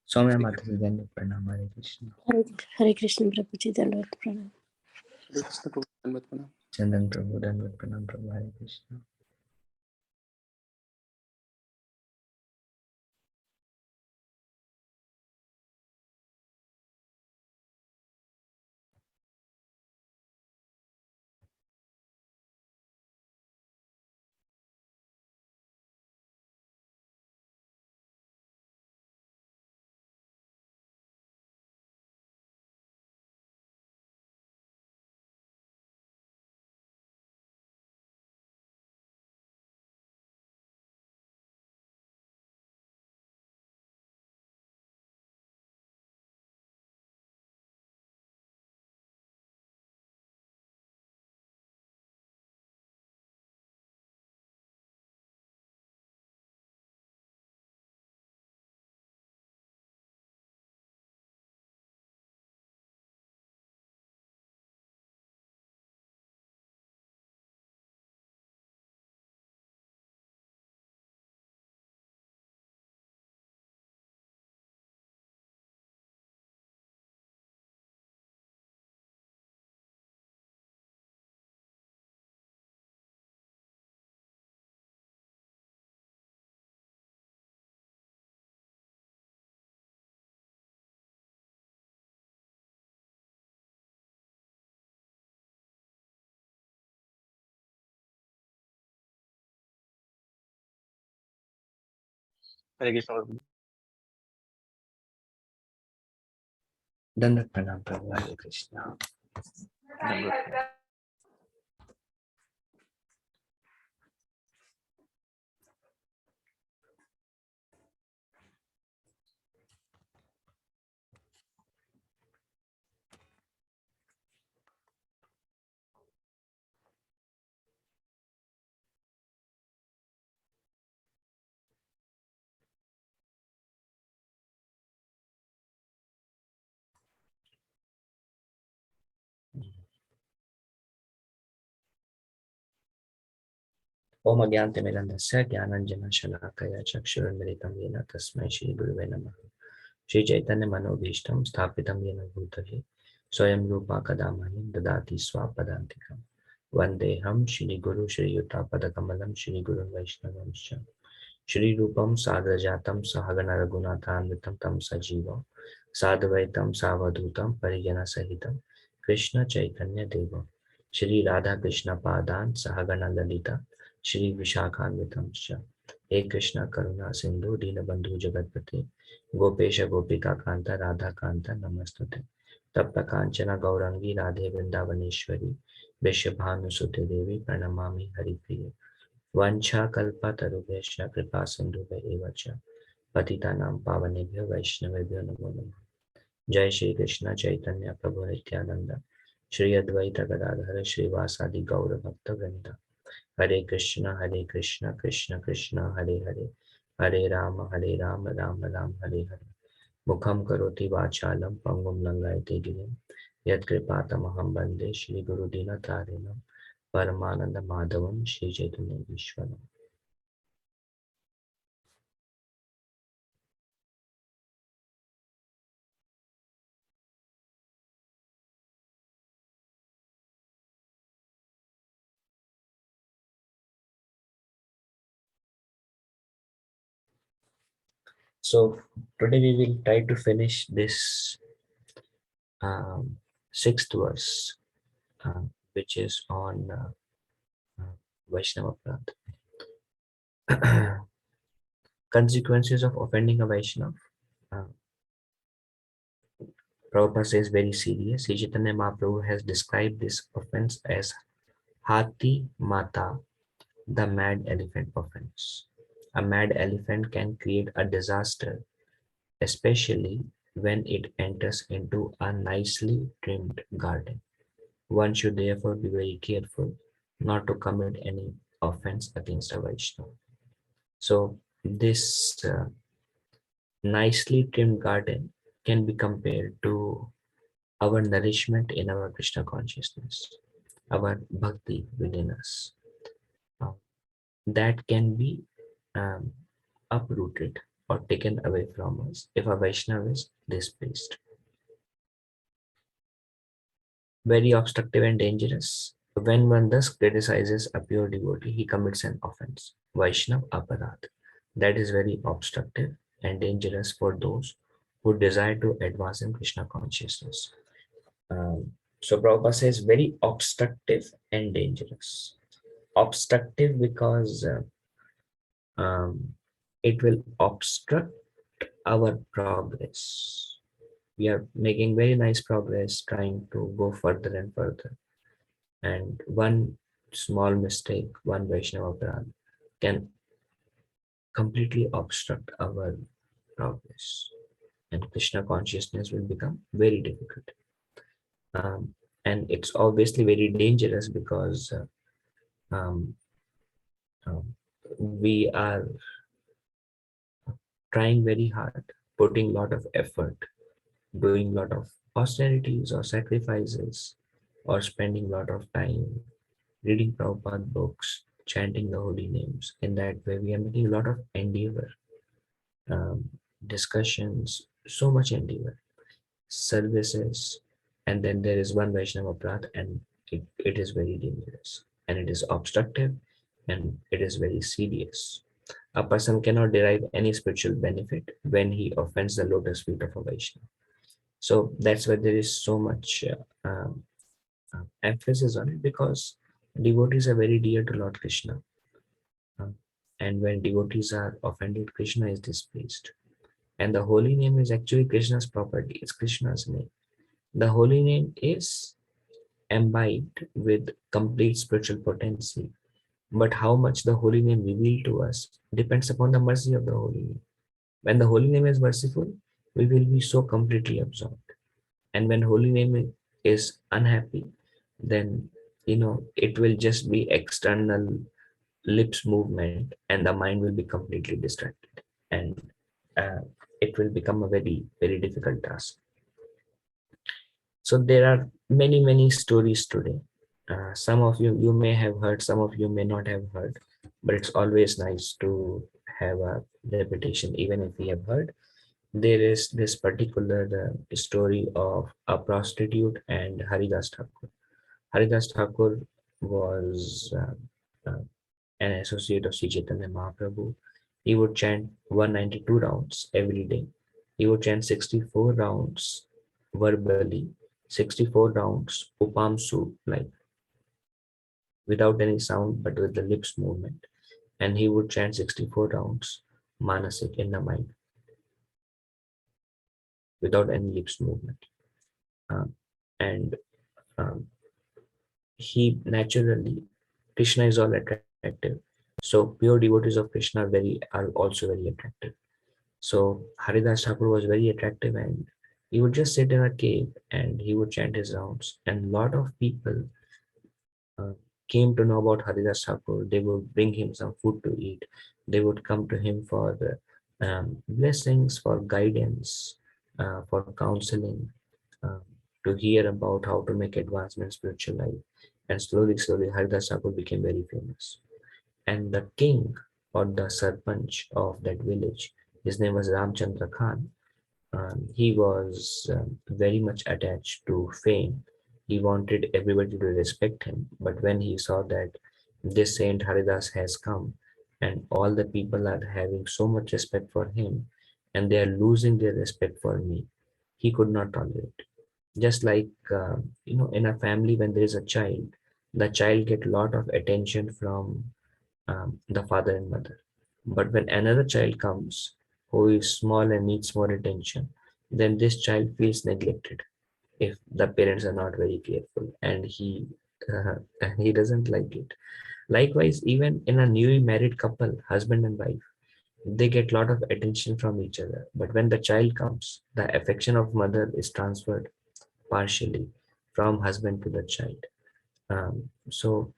सौम्या माता जी दंड प्रणाम। हरे कृष्ण। हरे कृष्ण प्रभु जी दंडवत प्रणाम। हरे कृष्ण प्रभु दंडवत प्रणाम। चंदन प्रभु दंडवत प्रणाम। प्रभु हरे कृष्ण। हरे कृष्ण प्रभु। दंडवत प्रणाम। प्रभु हरे कृष्ण। दंडवत। ओम अज्ञानतिमिरन्धस्य ज्ञानाञ्जनशलाकया चक्षुरुन्मिलितं येन तस्मै श्रीगुरुवे नमः। श्रीचैतन्यमनोभीष्टं स्थापितं येन भूतले स्वयं रूपा कदा मह्यं ददाति स्वापदान्तिकम्। वन्देऽहं श्रीगुरु श्रीयुतापदकमलं श्रीगुरुं वैष्णवंश्च। श्रीरूपं साग्रजातं सहगण रघुनाथान्वितं तं सजीवं साद्वैतं सावधूतं परिजनसहितं कृष्ण चैतन्य देवं श्री राधा कृष्ण पादान् सहगण ललिता श्री विशाखान्वितं च। हे कृष्ण करुणा सिंधु दीनबंधु जगतपते गोपेश गोपिका कांता राधा कांता नमस्तुते। तप्त कांचन गौरंगी राधे वृंदावनेश्वरी वृषभानुसुते देवी प्रणमामि हरिप्रिये। वंशाकल्पतरुभ्यश्च कृपा सिन्धुभ्य एव च पतितानां पावनेभ्यो वैष्णवेभ्यो नमो नमः। जय श्री कृष्ण चैतन्य प्रभु नित्यानंद श्री अद्वैत गदाधर श्रीवासादि गौर भक्त वृंद। हरे कृष्ण कृष्ण कृष्ण हरे हरे हरे राम राम राम हरे हरे। मुखं करोति वाचालं पंगुं लंघयते गिरिं यत्कृपातमहं वन्दे श्रीगुरुदीनतारिणं परमानंद माधवम श्री चैतन्य ईश्वरम। So today we will try to finish this sixth verse, which is on Vaishnava Prant. Consequences of offending a Vaishnava. Prabhupada says very serious. Sri Chaitanya Mahaprabhu has described this offense as Hathi Mata, the mad elephant offense. A mad elephant can create a disaster, especially when it enters into a nicely trimmed garden. One should therefore be very careful not to commit any offense against a Vaishnava. So this nicely trimmed garden can be compared to our nourishment in our Krishna consciousness, our bhakti within us. That can be uprooted or taken away from us if a Vaishnava is displeased. Very obstructive and dangerous. When one thus criticizes a pure devotee, he commits an offense. Vaishnav aparadh. That is very obstructive and dangerous for those who desire to advance in Krishna consciousness. So Prabhupada says very obstructive and dangerous. Obstructive because it will obstruct our progress. We are making very nice progress trying to go further and further. And one small mistake, one Vaishnava Aparadh can completely obstruct our progress. And Krishna consciousness will become very difficult. And it's obviously very dangerous because um, um, we are trying very hard, putting a lot of effort, doing a lot of austerities or sacrifices, or spending a lot of time reading Prabhupada books, chanting the holy names. In that way, we are making a lot of endeavor, discussions, so much endeavor, services, and then there is one Vaishnava Prat, and it is very dangerous, and it is obstructive, and it is very serious. A person cannot derive any spiritual benefit when he offends the lotus feet of a Vaishnava. So that's why there is so much emphasis on it, because devotees are very dear to Lord Krishna. Uh, and when devotees are offended, Krishna is displeased. And the holy name is actually Krishna's property, it's Krishna's name. The holy name is imbibed with complete spiritual potency. But how much the holy name revealed to us depends upon the mercy of the holy name. When the holy name is merciful, we will be so completely absorbed. And when holy name is unhappy, then it will just be external lips movement, and the mind will be completely distracted, and uh, it will become a very very difficult task. So there are many stories today. Some of you may have heard, some of you may not have heard, but it's always nice to have a repetition even if we have heard. There is this particular story of a prostitute and Haridas Thakur. Haridas Thakur was an associate of Sri Chaitanya Mahaprabhu. He would chant 192 rounds every day. He would chant 64 rounds verbally, 64 rounds upamsu, like without any sound but with the lips movement. And he would chant 64 rounds manasik, in the mind, without any lips movement. And um, he naturally, Krishna is all attractive. So pure devotees of Krishna are also very attractive. So Haridas Thakur was very attractive, and he would just sit in a cave and he would chant his rounds. And a lot of people uh, came to know about Haridas Thakur. They would bring him some food to eat. They would come to him for blessings, for guidance, for counseling, uh, to hear about how to make advancement in spiritual life. And slowly, Haridas Thakur became very famous. And the king, or the sarpanch of that village, his name was Ramchandra Khan. He was very much attached to fame. He wanted everybody to respect him. But when he saw that this Saint Haridas has come and all the people are having so much respect for him and they are losing their respect for me, he could not tolerate. Just like, in a family, when there is a child, the child get a lot of attention from the father and mother. But when another child comes who is small and needs more attention, then this child feels neglected if the parents are not very careful, and uh, he doesn't like it. Likewise, even in a newly married couple, husband and wife, they get a lot of attention from each other. But when the child comes, the affection of mother is transferred partially from husband to the child. So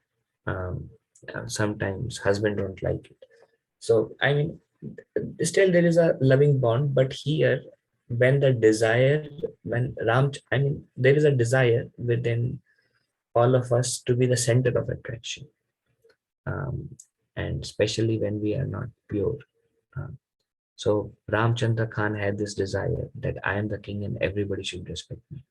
um, sometimes husband don't like it. So I mean, still there is a loving bond, but here, when the desire, when I mean, there is a desire within all of us to be the center of attraction, um, and especially when we are not pure. Um, So Ramchandra Khan had this desire that I am the king and everybody should respect me.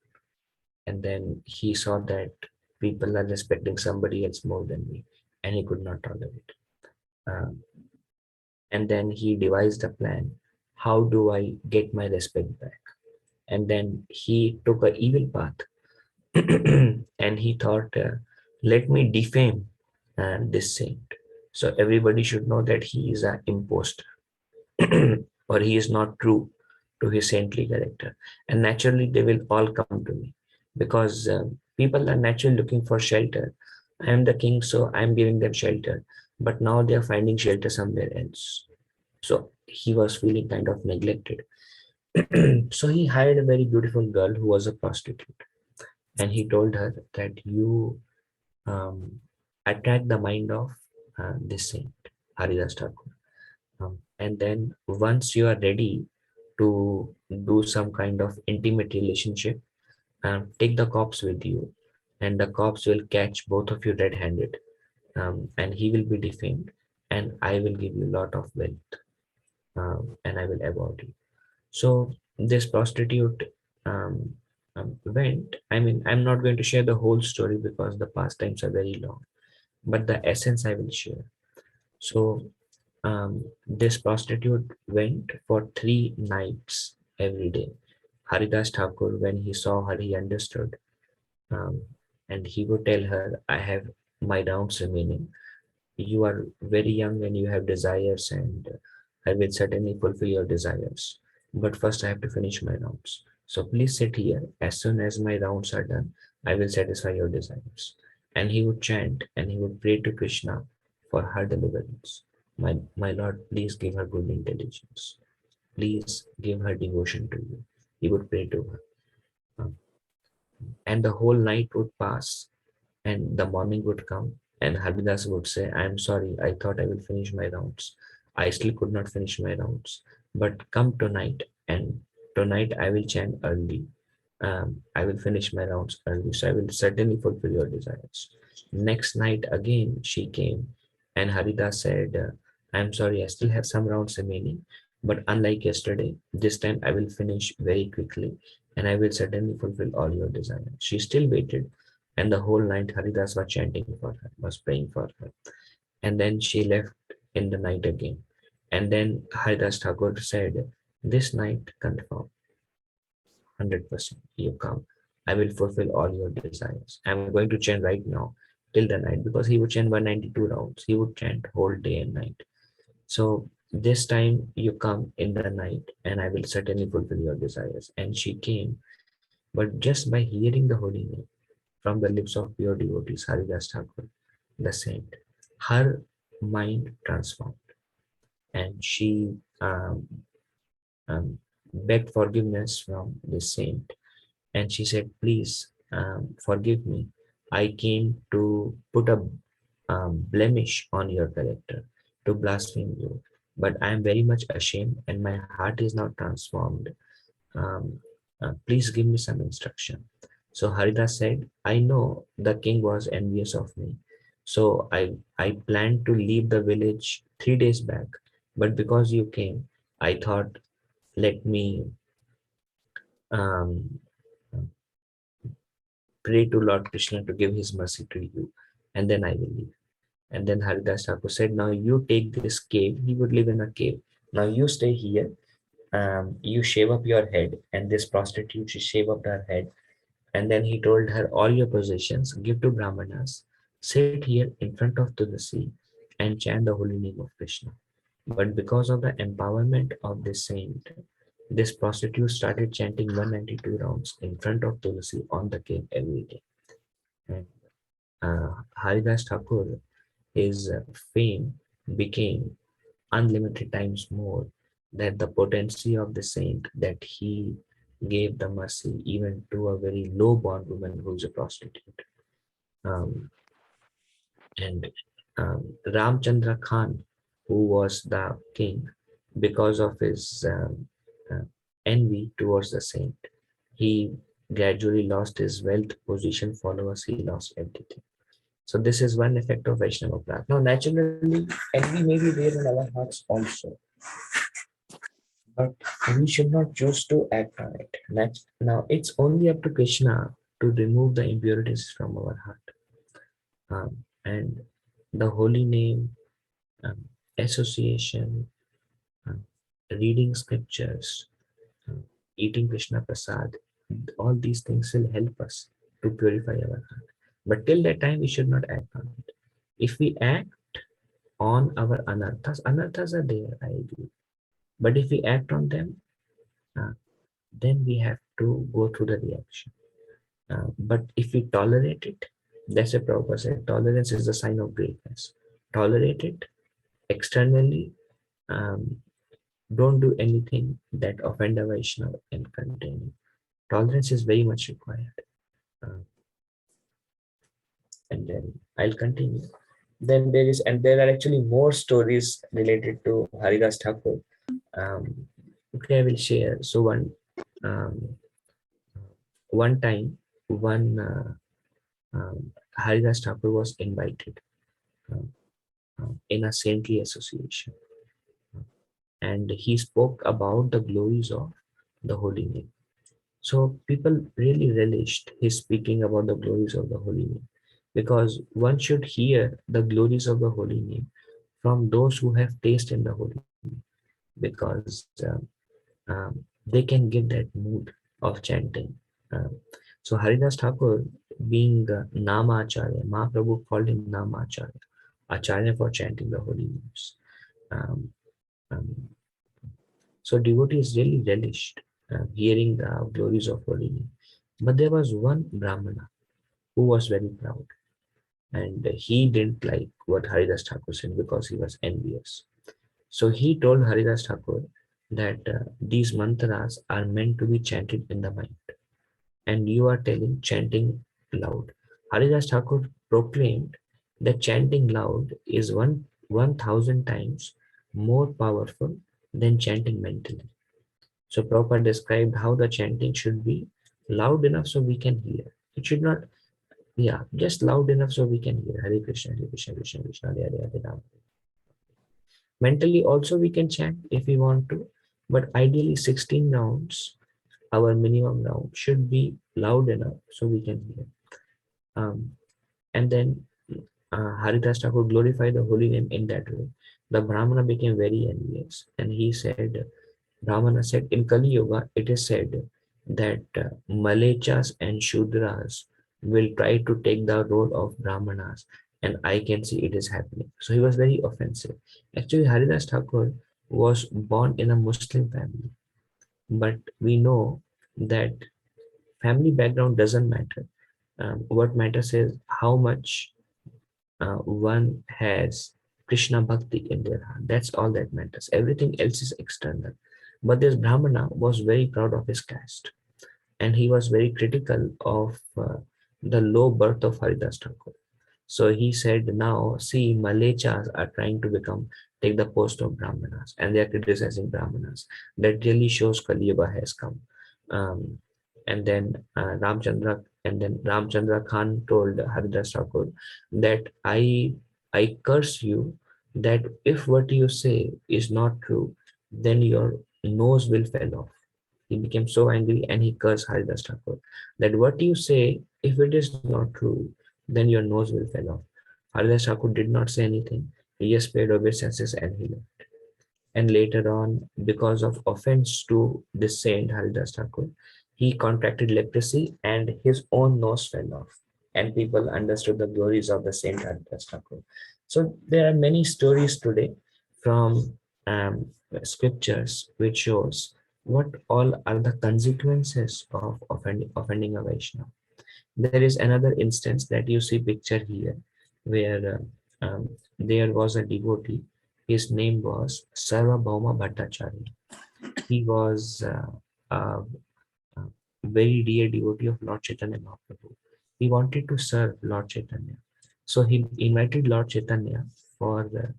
And then he saw that people are respecting somebody else more than me, and he could not tolerate. Um, and then he devised a plan. How do I get my respect back? And then he took a evil path, and he thought, let me defame this saint. So everybody should know that he is an impostor or he is not true to his saintly character. And naturally, they will all come to me because people are naturally looking for shelter. I am the king, so I am giving them shelter. But now they are finding shelter somewhere else. So he was feeling kind of neglected. So he hired a very beautiful girl who was a prostitute. And he told her that you attract the mind of this saint, Haridas Thakur. And then once you are ready to do some kind of intimate relationship, take the cops with you, and the cops will catch both of you red-handed, and he will be defamed, and I will give you a lot of wealth, and I will abort you. So this prostitute um, went. I mean, I'm not going to share the whole story because the pastimes are very long, but the essence I will share. So this prostitute went for 3 nights every day. Haridas Thakur, when he saw her, he understood. Um, and he would tell her, I have my rounds remaining. You are very young and you have desires, and I will certainly fulfill your desires. But first, I have to finish my rounds. So please sit here. As soon as my rounds are done, I will satisfy your desires. And he would chant and he would pray to Krishna for her deliverance. My Lord, please give her good intelligence. Please give her devotion to you. He would pray to her. Um, And the whole night would pass, and the morning would come, and Haridas would say, I'm sorry, I thought I will finish my rounds. I still could not finish my rounds. But come tonight, and tonight I will chant early. I will finish my rounds early, so I will certainly fulfill your desires. Next night again she came, and Haridas said, I'm sorry, I still have some rounds remaining, but unlike yesterday, this time I will finish very quickly, and I will certainly fulfill all your desires. She still waited, and the whole night Haridas was chanting for her, was praying for her. And then she left in the night again. And then Haridas Thakur said, this night confirm, 100% you come. I will fulfill all your desires. I'm going to chant right now till the night, because he would chant 192 rounds. He would chant whole day and night. So this time you come in the night, and I will certainly fulfill your desires. And she came, but just by hearing the holy name from the lips of pure devotees, Haridas Thakur, the saint, her mind transformed, and she begged forgiveness from the saint, and she said, please forgive me. I came to put a blemish on your character, to blaspheme you, but I am very much ashamed, and my heart is now transformed. um, Please give me some instruction. So Haridas said, I know the king was envious of me. So I planned to leave the village 3 days back, but because you came, I thought, let me um, pray to Lord Krishna to give his mercy to you, and then I will leave. And then Haridas Thakur said, now you take this cave. He would live in a cave. Now you stay here. You shave up your head, and this prostitute, she shave up her head. And then he told her, all your possessions give to Brahmanas. Sit here in front of Tulasi and chant the holy name of Krishna. But because of the empowerment of this saint, this prostitute started chanting 192 rounds in front of Tulasi on the cave every day. And Haridas Thakur, his fame became unlimited times more, that the potency of the saint, that he gave the mercy even to a very low born woman who is a prostitute. Um, and Ramchandra Khan, who was the king, because of his uh, envy towards the saint, he gradually lost his wealth, position, followers, he lost everything. So this is one effect of Vaishnava Prat. Now, naturally, envy may be there in our hearts also. but we should not choose to act on it. Now it's only up to Krishna to remove the impurities from our heart. And the holy name, association, um, reading scriptures, um, eating Krishna Prasad, all these things will help us to purify our heart. But till that time, we should not act on it. If we act on our anarthas are there, I agree. But if we act on them, uh, then we have to go through the reaction. But if we tolerate it, that's a proper said. Tolerance is a sign of greatness. Tolerate it externally. Um, don't do anything that offend a Vaishnava and continue. Tolerance is very much required. Uh, and then I'll continue. Then there are actually more stories related to Haridas Thakur. Okay, I will share. So um, one time, one Haridas Thakur was invited um, in a saintly association, and he spoke about the glories of the holy name. So people really relished his speaking about the glories of the holy name, because one should hear the glories of the holy name from those who have taste in the holy name, because they can give that mood of chanting. Um, so Haridas Thakur, being Nama Acharya, Mahaprabhu called him Nama Acharya, Acharya for chanting the holy names. Um, um, so devotees really relished hearing the glories of holy name. But there was one Brahmana who was very proud, and he didn't like what Haridas Thakur said because he was envious. So he told Haridas Thakur that these mantras are meant to be chanted in the mind, and you are telling chanting loud. Haridas Thakur proclaimed that chanting loud is 1,000 times more powerful than chanting mentally. So Prabhupada described how the chanting should be loud enough so we can hear. It should not, yeah, just loud enough so we can hear. Hare Krishna, Krishna Krishna, Hare Hare, Hare Ram. Mentally also we can chant if we want to, but ideally 16 rounds, our minimum round, should be loud enough so we can hear. Um, and then Haridas Thakur glorified the holy name in that way. The Brahmana became very envious, and he said, Brahmana said, in Kali Yuga, it is said that Malechas and Shudras will try to take the role of Brahmanas, and I can see it is happening. So he was very offensive. Actually, Haridas Thakur was born in a Muslim family, but we know that family background doesn't matter. What matters is how much one has Krishna Bhakti in their heart. That's all that matters. Everything else is external. But this Brahmana was very proud of his caste, and he was very critical of the low birth of Haridas Thakur. So he said, now see, Malechas are trying to take the post of Brahmanas, and they are criticizing Brahmanas. That really shows Kali Yuga has come. Um, and then Ramchandra Khan told Haridas Thakur that I curse you, that if what you say is not true, then your nose will fall off. He became so angry and he cursed Haridas Thakur that what you say, if it is not true, then your nose will fall off. Haridas Thakur did not say anything. He just paid obeisances and he left. And later on, because of offense to this saint Haridas Thakur, he contracted leprosy and his own nose fell off. And people understood the glories of the saint Haridas Thakur. So there are many stories today from scriptures which shows what all are the consequences of offending a Vaishnava. There is another instance that you see picture here, where there was a devotee. His name was Sarvabhauma Bhattacharya. He was a very dear devotee of Lord Chaitanya Mahaprabhu. He wanted to serve Lord Chaitanya. So he invited Lord Chaitanya for the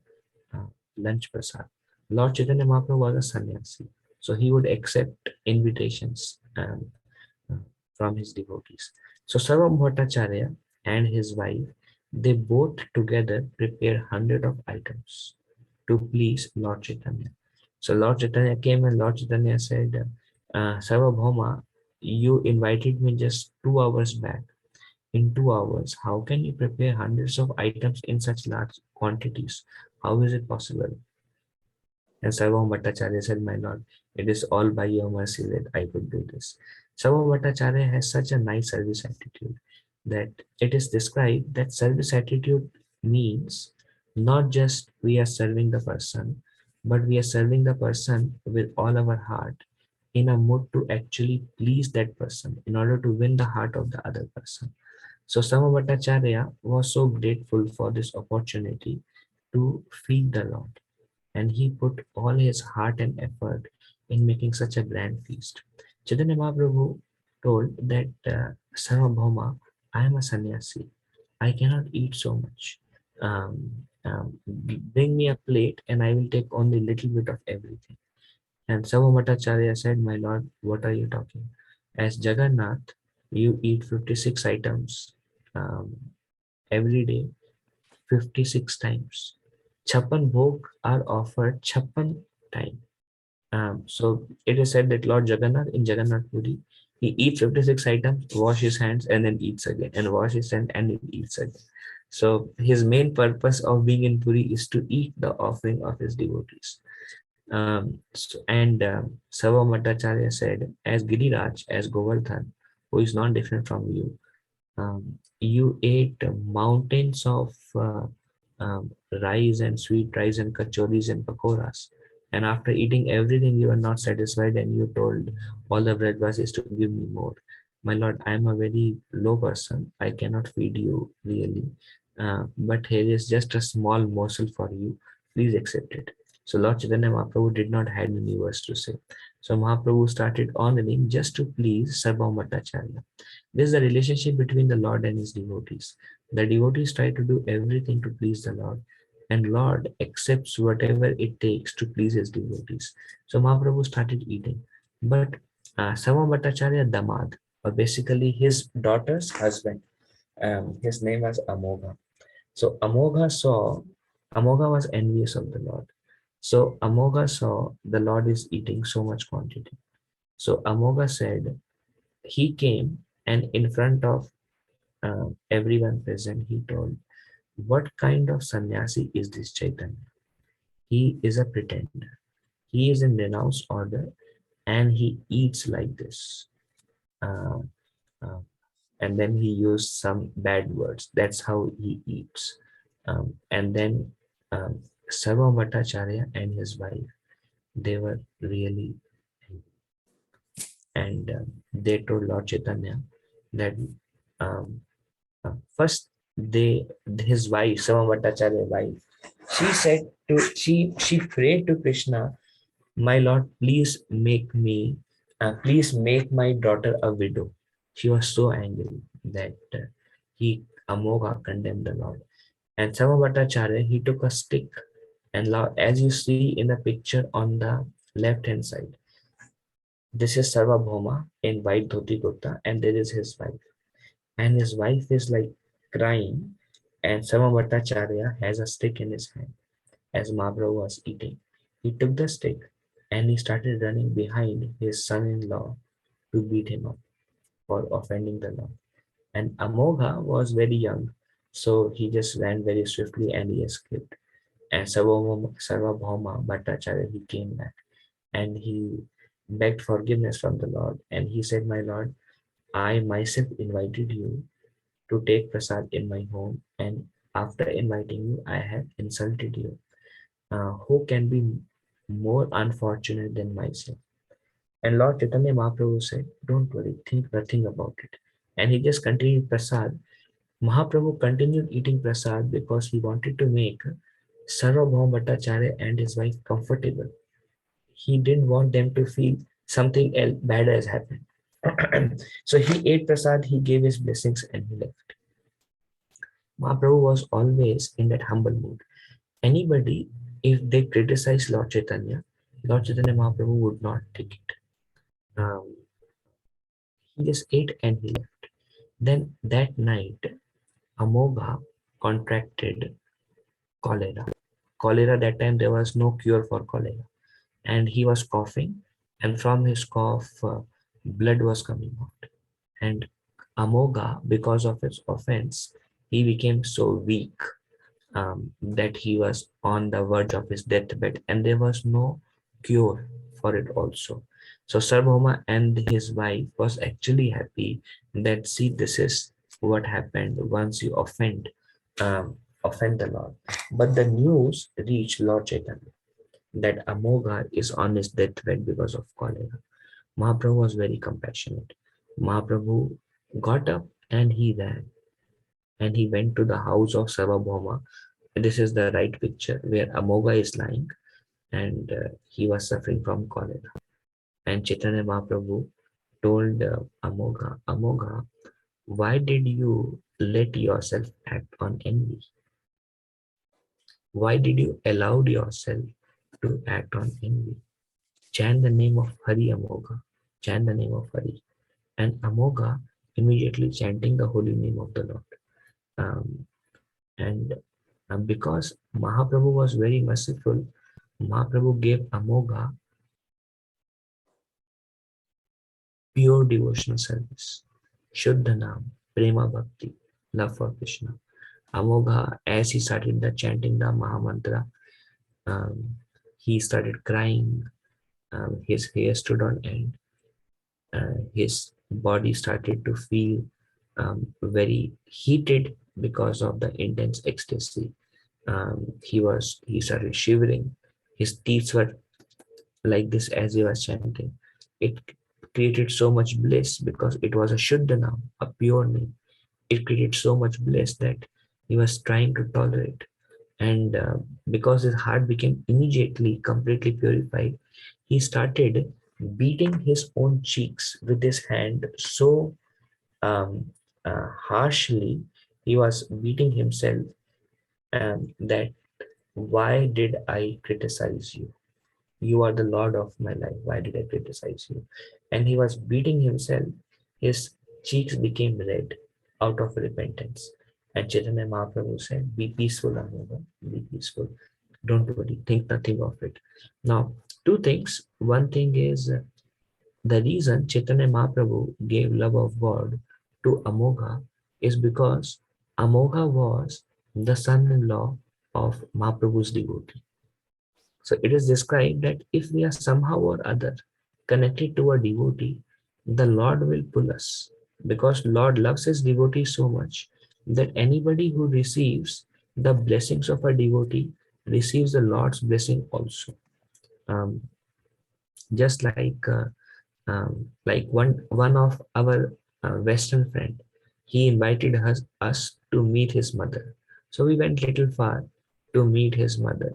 lunch prasad. Lord Chaitanya Mahaprabhu was a sannyasi. So he would accept invitations uh, from his devotees. So Sarvam Bhattacharya and his wife, they both together prepared hundred of items to please Lord Chaitanya. So Lord Chaitanya came and Lord Chaitanya said, Sarvabhauma, you invited me just 2 hours back. In 2 hours, how can you prepare hundreds of items in such large quantities? How is it possible? And Sarvam Bhattacharya said, my lord, it is all by your mercy that I could do this. Sarvam Bhattacharya has such a nice service attitude that it is described that service attitude means not just we are serving the person, but we are serving the person with all our heart in a mood to actually please that person in order to win the heart of the other person. So Sarvam Bhattacharya was so grateful for this opportunity to feed the Lord, and he put all his heart and effort in making such a grand feast. Chaitanya Mahaprabhu told that Sarvabhauma, I am a sannyasi. I cannot eat so much. Bring me a plate and I will take only little bit of everything. And Sarvabhattacharya said, my lord, what are you talking? As Jagannath, you eat 56 items um, every day, 56 times. Chappan bhog are offered chappan time. So it is said that Lord Jagannath in Jagannath Puri, he eats 56 items, wash his hands, and then eats again, and wash his hands and he eats again. So his main purpose of being in Puri is to eat the offering of his devotees. Sarva Bhattacharya said, as Giriraj, as Govardhan, who is not different from you, you ate mountains of rice and sweet rice and kachoris and pakoras. And after eating everything, you were not satisfied and you told all the breadbaskets to give me more. My lord, I am a very low person. I cannot feed you really. But here is just a small morsel for you. Please accept it. So Lord Chaitanya Mahaprabhu did not have any words to say. So Mahaprabhu started honoring just to please Sarva Bhattacharya. This is the relationship between the Lord and his devotees. The devotees try to do everything to please the Lord, and Lord accepts whatever it takes to please his devotees. So Mahaprabhu started eating. But Sarva Bhattacharya Damad, or basically his daughter's husband, his name was Amogha. So Amogha was envious of the Lord. So Amogha saw the Lord is eating so much quantity. So Amogha said, he came and in front of everyone present, he told, what kind of sannyasi is this Chaitanya? He is a pretender. He is in renounced order and he eats like this. Uh, uh, and then he used some bad words. That's how he eats. And then um, Sarva Bhattacharya and his wife, they were really, and they told Lord Chaitanya that um, first they his wife, Sarva Bhattacharya's wife, she prayed to Krishna, my Lord, please make my daughter a widow. She was so angry that he Amogha condemned the Lord. And Sarva Bhattacharya, he took a stick, and as you see in the picture on the left hand side, this is Sarvabhauma in white dhoti kurta, and there is his wife. And his wife is like crying, and Sarva Bhattacharya has a stick in his hand as Mahaprabhu was eating. He took the stick and he started running behind his son-in-law to beat him up for offending the law. And Amogha was very young, so he just ran very swiftly and he escaped. And Sarvabhauma Bhattacharya, he came back and he begged forgiveness from the Lord. And he said, my Lord, I myself invited you to take prasad in my home, and after inviting you, I have insulted you. Who can be more unfortunate than myself? And Lord Chaitanya Mahaprabhu said, don't worry, think nothing about it. And he just continued prasad. Mahaprabhu continued eating prasad because he wanted to make Sarvabhauma Bhattacharya and his wife comfortable. He didn't want them to feel something else bad has happened. So he ate prasad, he gave his blessings, and he left. Mahaprabhu was always in that humble mood. Anybody, if they criticize Lord Chaitanya Mahaprabhu would not take it. Um, he just ate and he left. Then that night, Amogha contracted cholera. Cholera, that time there was no cure for cholera. and he was coughing, and from his cough, blood was coming out. And Amoga, because of his offense, he became so weak that he was on the verge of his deathbed, and there was no cure for it also. So Sarvabhauma and his wife was actually happy that, see, this is what happened once you offend the Lord. But the news reached Lord Chaitanya that Amoga is on his deathbed because of cholera. Mahaprabhu was very compassionate. Mahaprabhu got up and he ran, and he went to the house of Sarvabhauma. This is the right picture where Amoga is lying, and he was suffering from cholera. And Chaitanya Mahaprabhu told Amoga, Amoga, why did you let yourself act on envy? Why did you allow yourself to act on envy? Chant the name of Hari, Amoga. Chant the name of Hari. And Amoga immediately chanting the holy name of the Lord. And because Mahaprabhu was very merciful, Mahaprabhu gave Amoga pure devotional service, Shuddha Nam, Prema Bhakti, love for Krishna. Amoga, as he started the chanting the Mahamantra, um, he started crying. His hair stood on end. His body started to feel very heated because of the intense ecstasy. He started shivering. His teeth were like this as he was chanting. It created so much bliss because it was a Shuddha Nam, a pure name. It created so much bliss that he was trying to tolerate. And because his heart became immediately completely purified, he started beating his own cheeks with his hand so harshly. He was beating himself, that, why did I criticize you? You are the Lord of my life. Why did I criticize you? And he was beating himself. His cheeks became red out of repentance. And Chaitanya Mahaprabhu said, be peaceful, Anuga, be peaceful. Don't worry, think nothing of it. Now, two things. One thing is, the reason Chaitanya Mahaprabhu gave love of God to Amogha is because Amogha was the son-in-law of Mahaprabhu's devotee. So it is described that if we are somehow or other connected to a devotee, the Lord will pull us, because Lord loves his devotee so much that anybody who receives the blessings of a devotee receives the Lord's blessing also. Um, just like one of our Western friend, he invited us to meet his mother. So we went little far to meet his mother.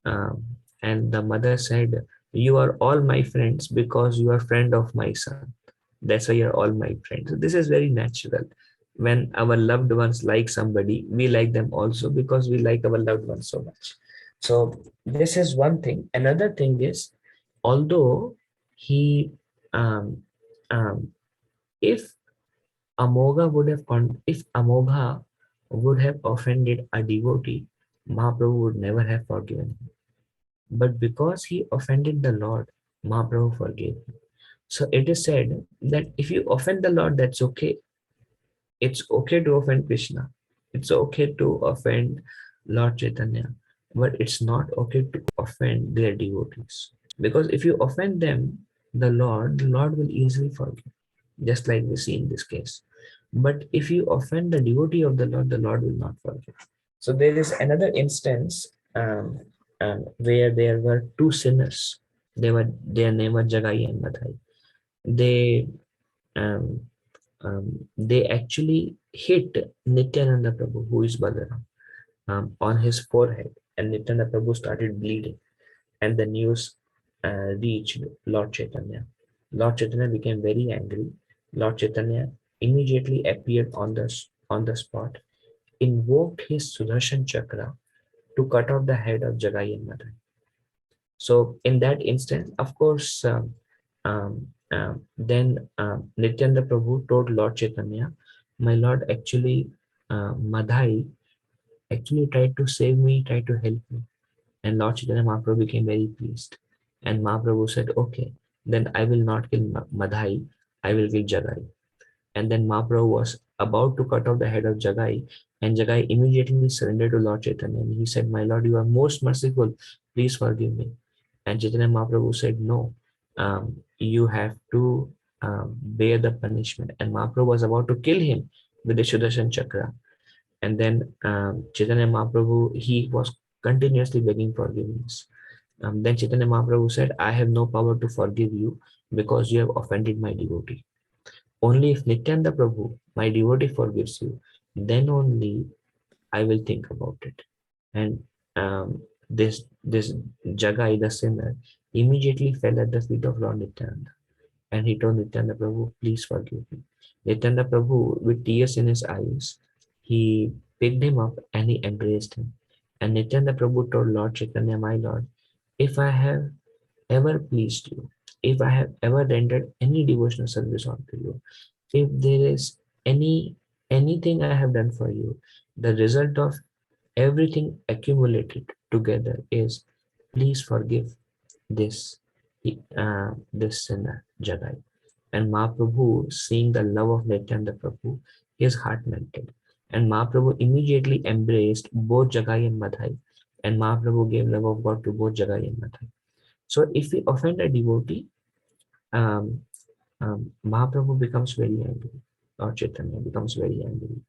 um, and the mother said, you are all my friends because you are friend of my son. That's why you're all my friends. So this is very natural. When our loved ones like somebody, we like them also because we like our loved ones so much. So this is one thing. Another thing is, although he um, um, if if Amogha would have offended a devotee, Mahaprabhu would never have forgiven him. But because he offended the Lord, Mahaprabhu forgave him. So it is said that if you offend the Lord, that's okay. It's okay to offend Krishna. It's okay to offend Lord Chaitanya. But it's not okay to offend their devotees. Because if you offend them, the Lord will easily forgive, just like we see in this case. But if you offend the devotee of the Lord will not forgive. So there is another instance where there were two sinners. Their name was Jagai and Madhai. They um, they actually hit Nityananda Prabhu, who is Balaram, on his forehead, and Nityananda Prabhu started bleeding, and the news reached Lord Chaitanya. Lord Chaitanya became very angry. Lord Chaitanya immediately appeared on the spot, invoked his Sudarshan Chakra to cut off the head of Jagai and Madhai. So in that instance, of course, then Nityananda Prabhu told Lord Chaitanya, my Lord, actually, Madhai actually tried to save me, tried to help me. And Lord Chaitanya Mahaprabhu became very pleased. And Mahaprabhu said, okay, then I will not kill Madhai, I will kill Jagai. And then Mahaprabhu was about to cut off the head of Jagai, and Jagai immediately surrendered to Lord Chaitanya. And he said, my Lord, you are most merciful, please forgive me. And Chaitanya Mahaprabhu said, no, you have to bear the punishment. And Mahaprabhu was about to kill him with the Sudarshan Chakra. And then Chaitanya Mahaprabhu, he was continuously begging forgiveness. Then Chaitanya Mahaprabhu said, I have no power to forgive you because you have offended my devotee. Only if Nityananda Prabhu, my devotee, forgives you, then only I will think about it. And this Jagai, the sinner, immediately fell at the feet of Lord Nityananda. And he told Nityananda Prabhu, please forgive me. Nityananda Prabhu, with tears in his eyes, he picked him up and he embraced him. And Nityananda Prabhu told Lord Chaitanya, my Lord, if I have ever pleased you, if I have ever rendered any devotional service unto you, if there is anything I have done for you, the result of everything accumulated together is, please forgive this this sinner Jagai. And Mahaprabhu, seeing the love of Nityananda Prabhu, his heart melted. And Mahaprabhu immediately embraced both Jagai and Madhai. And Mahaprabhu gave love of God to both Jagai and Madhai. So if we offend a devotee, um, Mahaprabhu becomes very angry, or Chaitanya becomes very angry.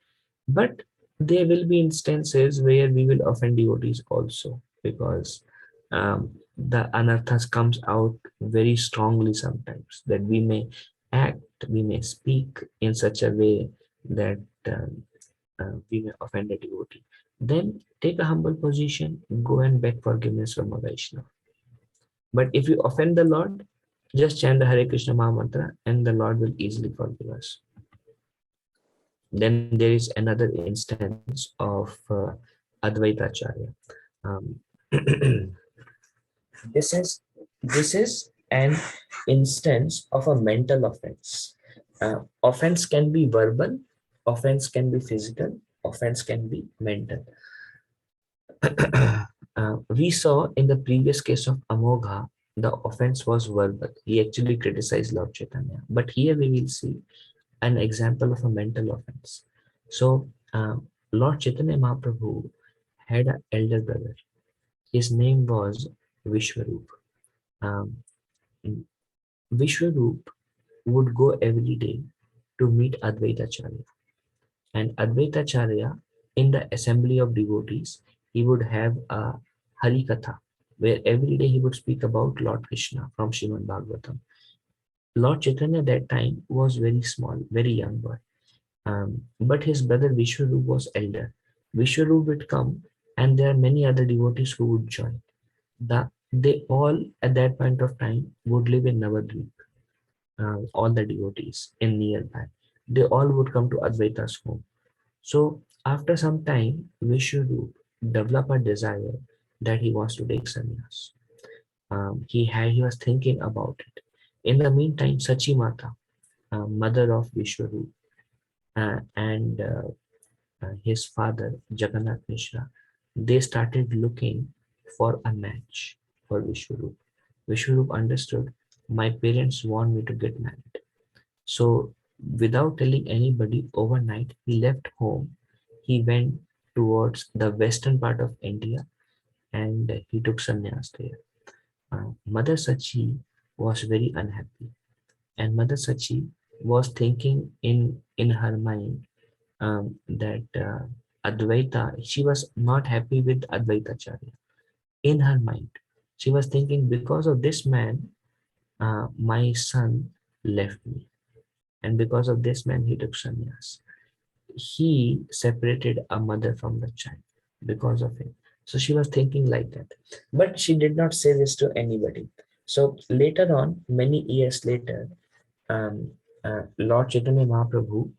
But there will be instances where we will offend devotees also, because the anarthas comes out very strongly sometimes, that we may act, we may speak in such a way that we may offend a devotee. Then take a humble position, go and beg forgiveness from a Vaishnava. But if you offend the Lord, just chant the Hare Krishna Maha Mantra and the Lord will easily forgive us. Then there is another instance of Advaita Acharya. Um, this is an instance of a mental offense. Offense can be verbal, offense can be physical, offense can be mental. We saw in the previous case of Amogha, the offense was verbal. He actually criticized Lord Chaitanya. But here we will see an example of a mental offense. So, Lord Chaitanya Mahaprabhu had an elder brother. His name was Vishwarup. Um, Vishwarup would go every day to meet Advaita Acharya. And Advaita Acharya, in the assembly of devotees, he would have a Harikatha, where every day he would speak about Lord Krishna from Srimad Bhagavatam. Lord Chaitanya that time was very small, very young boy. But his brother Vishwarup was elder. Vishwarup would come, and there are many other devotees who would join. They all at that point of time would live in Navadvip. All the devotees in nearby, they all would come to Advaita's home. So after some time, Vishwarup developed a desire that he wants to take sannyas. He was thinking about it. In the meantime, Sachi Mata, mother of Vishwarup, and his father Jagannath Mishra, they started looking for a match for Vishwarup. Vishwarup understood, my parents want me to get married. So without telling anybody, overnight he left home. He went towards the western part of India and he took sannyas there. Mother Sachi was very unhappy, and Mother Sachi was thinking in her mind that Advaita, she was not happy with Advaita Acharya. In her mind, she was thinking, because of this man, my son left me, and because of this man, he took sannyas. He separated a mother from the child because of him. So she was thinking like that, but she did not say this to anybody. So later on, many years later, um, Lord Chaitanya Mahaprabhu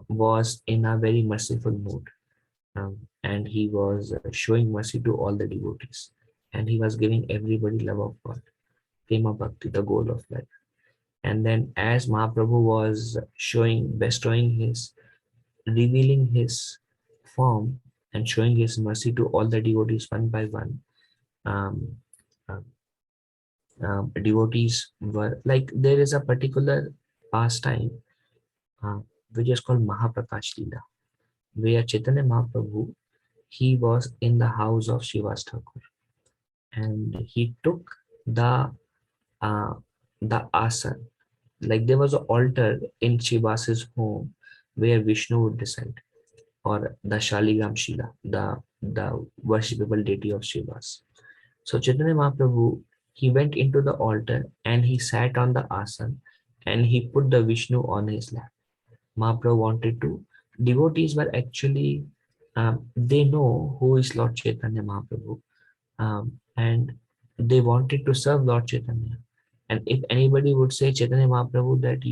was in a very merciful mood, and he was showing mercy to all the devotees, and he was giving everybody love of God, prema bhakti, the goal of life. And then, as Mahaprabhu was bestowing his, revealing his form and showing his mercy to all the devotees one by one, um, uh, devotees were like, there is a particular pastime uh, which is called Mahaprakash Leela, where Chaitanya Mahaprabhu, he was in the house of Srivas Thakur, and he took the uh, the asana. Like there was an altar in Srivas's home where Vishnu would descend, or the Shaligram Shila, the worshipable deity of Srivas. So Chaitanya Mahaprabhu, he went into the altar and he sat on the asana and he put the Vishnu on his lap. Mahaprabhu wanted to. Devotees were actually, they know who is Lord Chaitanya Mahaprabhu, and they wanted to serve Lord Chaitanya. And if anybody would say Chaitanya Mahaprabhu that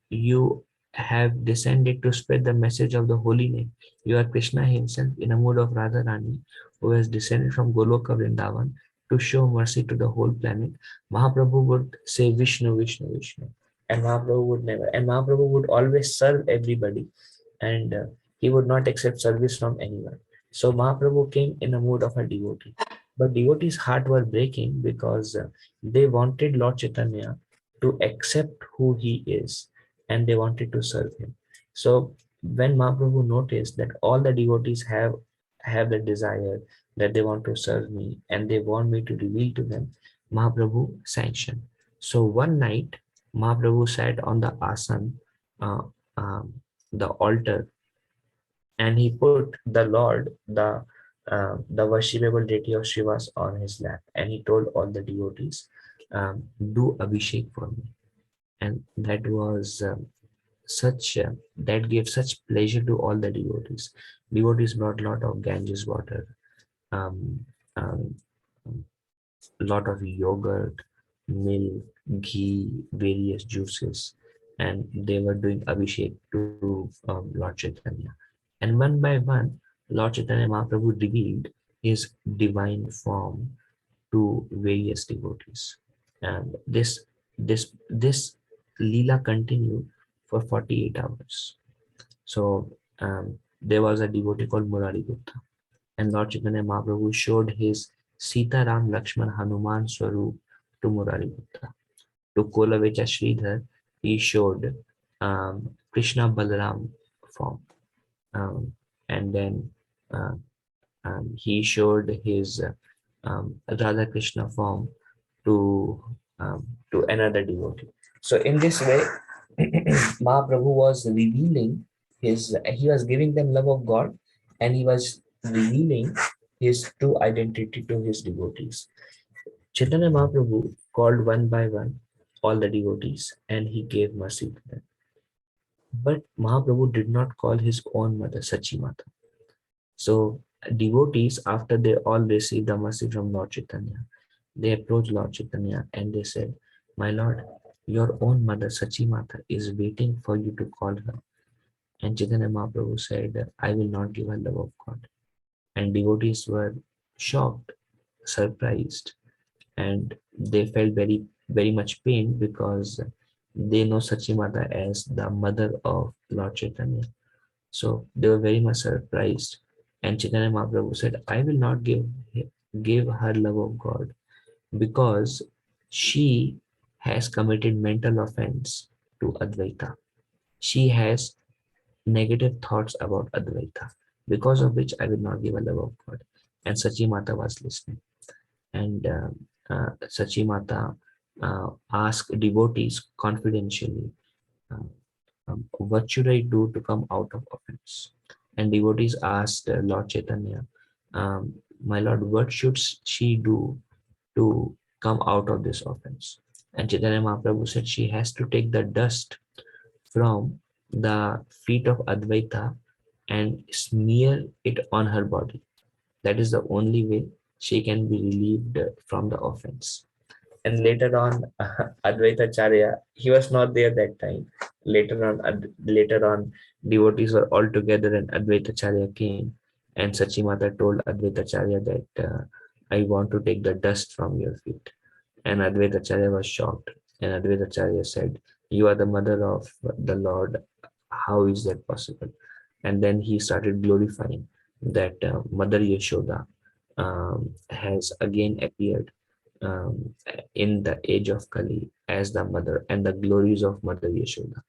you have descended to spread the message of the holy name, you are Krishna himself in a mood of Radharani, who has descended from Goloka Vrindavan to show mercy to the whole planet. Mahaprabhu would say Vishnu, Vishnu, Vishnu, and Mahaprabhu would never. And Mahaprabhu would always serve everybody, and he would not accept service from anyone. So Mahaprabhu came in a mood of a devotee. But devotees' heart were breaking because they wanted Lord Chaitanya to accept who he is, and they wanted to serve him. So when Mahaprabhu noticed that all the devotees have the desire that they want to serve me and they want me to reveal to them, Mahaprabhu sanctioned. So one night, Mahaprabhu sat on the asan, uh, um, the altar, and he put the Lord, the worshipable deity of Shivas, on his lap, and he told all the devotees, "Do Abhishek for me." And that was such that gave such pleasure to all the devotees. Devotees brought a lot of Ganges water, um, um, lot of yogurt, milk, ghee, various juices, and they were doing Abhishek to Lord Chaitanya. And one by one, Lord Chaitanya Mahaprabhu revealed his divine form to various devotees. And this Leela continued for 48 hours. So there was a devotee called Murari Gupta, and Lord Chaitanya Mahaprabhu showed his Sita Ram Lakshman Hanuman Swarup to Murari Gupta. To Kolavecha Sridhar, he showed Krishna Balaram form. And then uh, he showed his Radha Krishna form to to another devotee. So in this way, Mahaprabhu was revealing he was giving them love of God, and he was revealing his true identity to his devotees. Chaitanya Mahaprabhu called one by one all the devotees, and he gave mercy to them. But Mahaprabhu did not call his own mother Sachi Mata. So devotees, after they all received the mercy from Lord Chaitanya, they approached Lord Chaitanya and they said, "My Lord, your own mother Sachi Mata is waiting for you to call her." And Chaitanya Mahaprabhu said, "I will not give her love of God." And devotees were shocked, surprised, and they felt very, very much pain because they know Sachi Mata as the mother of Lord Chaitanya. So they were very much surprised. And Chaitanya Mahaprabhu said, "I will not give her love of God because she has committed mental offense to Advaita. She has negative thoughts about Advaita, because of which I will not give her love of God." And Sachi Mata was listening. And Sachi Mata asked devotees confidentially, uh, "What should I do to come out of offense?" And devotees asked Lord Chaitanya, "My Lord, what should she do to come out of this offense?" And Chaitanya Mahaprabhu said she has to take the dust from the feet of Advaita and smear it on her body. That is the only way she can be relieved from the offense. And later on, Advaita Charya, he was not there that time. Later on, devotees were all together, and Advaita Charya came, and Sachimata told Advaita Charya that I want to take the dust from your feet. And Advaita Charya was shocked, and Advaita Charya said, "You are the mother of the Lord. How is that possible?" And then he started glorifying that Mother Yashoda, has again appeared in the age of Kali as the mother and the glories of Mother Yashoda.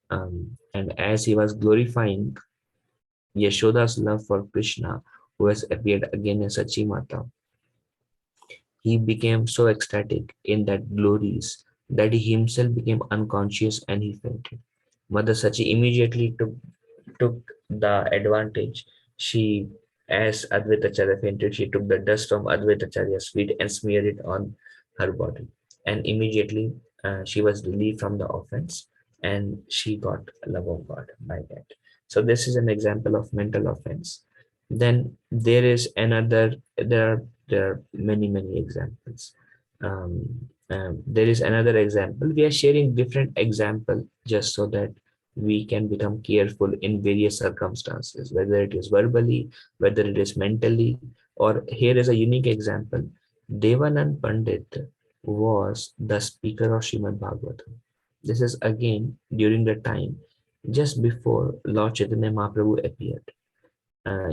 And as he was glorifying Yashoda's love for Krishna, who has appeared again as Sachimata, he became so ecstatic in that glories that he himself became unconscious and he fainted. Mother Sachi immediately took the advantage. She, as Advaitacharya fainted, she took the dust from Advaitacharya's feet and smeared it on her body. And immediately she was relieved from the offense and she got love of God by that. So this is an example of mental offense. Then there are many examples. There is another example. We are sharing different example just so that we can become careful in various circumstances, whether it is verbally, whether it is mentally, or here is a unique example. Devanand Pandit was the speaker of Srimad Bhagavatam. This is again during the time just before Lord Chaitanya Mahaprabhu appeared.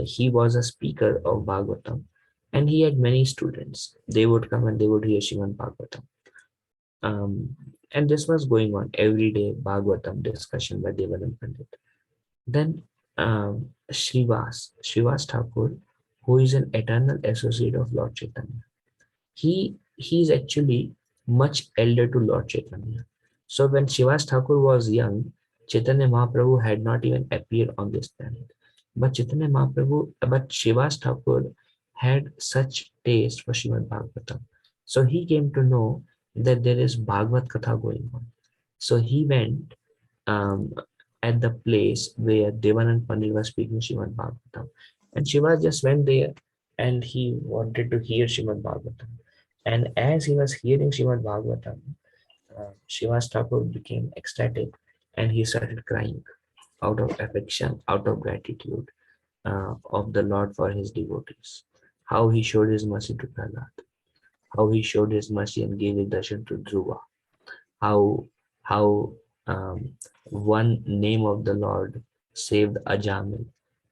He was a speaker of Bhagavatam and he had many students. They would come and they would hear Srimad Bhagavatam. And this was going on every day, Bhagavatam discussion by Devanand Pandit. Then Srivas Thakur, who is an eternal associate of Lord Chaitanya, he is actually much elder to Lord Chaitanya. So when Srivas Thakur was young, Chaitanya Mahaprabhu had not even appeared on this planet. But Srivas Thakur had such taste for Srimad Bhagavatam. So he came to know that there is Bhagavad Katha going on. So he went um, at the place where Devanand Pandit was speaking Srimad Bhagavatam. And Shiva just went there and he wanted to hear Srimad Bhagavatam. And as he was hearing Srimad Bhagavatam, Shiva's Thakur became ecstatic and he started crying out of affection, out of gratitude of the Lord for his devotees. How he showed his mercy to Prahlad, how he showed his mercy and gave his darshan to Dhruva, how one name of the Lord saved Ajamil.